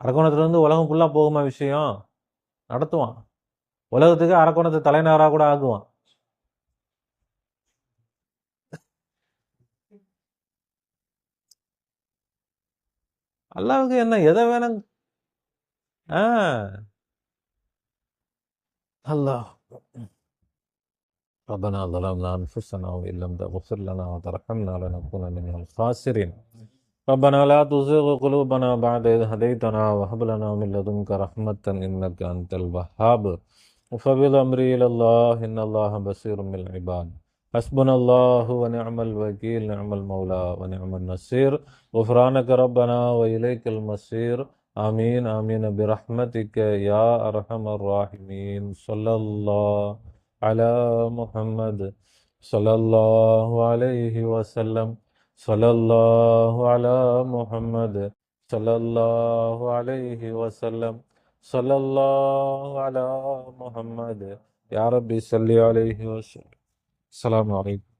அரக்கோணத்துலேருந்து உலகம் ஃபுல்லாக போகுமா விஷயம், நடத்துவான். உலகத்துக்கு அரக்கோணத்தை தலைநகராக கூட ஆக்குவான். அல்லாவுக்கு என்ன எதை வேணும். அல்லாஹ் ربنا ظلمنا أنفسنا وإن لم تغفر لنا وترحمنا لنكونن من الخاسرين. ربنا لا تزغ قلوبنا بعد إذ هديتنا وهب لنا من لدنك رحمة إنك أنت الوهاب. وفوض أمري إلى الله إن الله بصير بالعباد. حسبنا الله ونعم الوكيل، نعم المولى ونعم النصير. غفرانك ربنا وإليك المصير. آمين آمين برحمتك يا أرحم الراحمين. صلى الله على محمد صلى الله عليه وسلم. صلى الله على محمد صلى الله عليه وسلم. صلى الله على محمد. يا ربي صل عليه وسلم. السلام عليكم.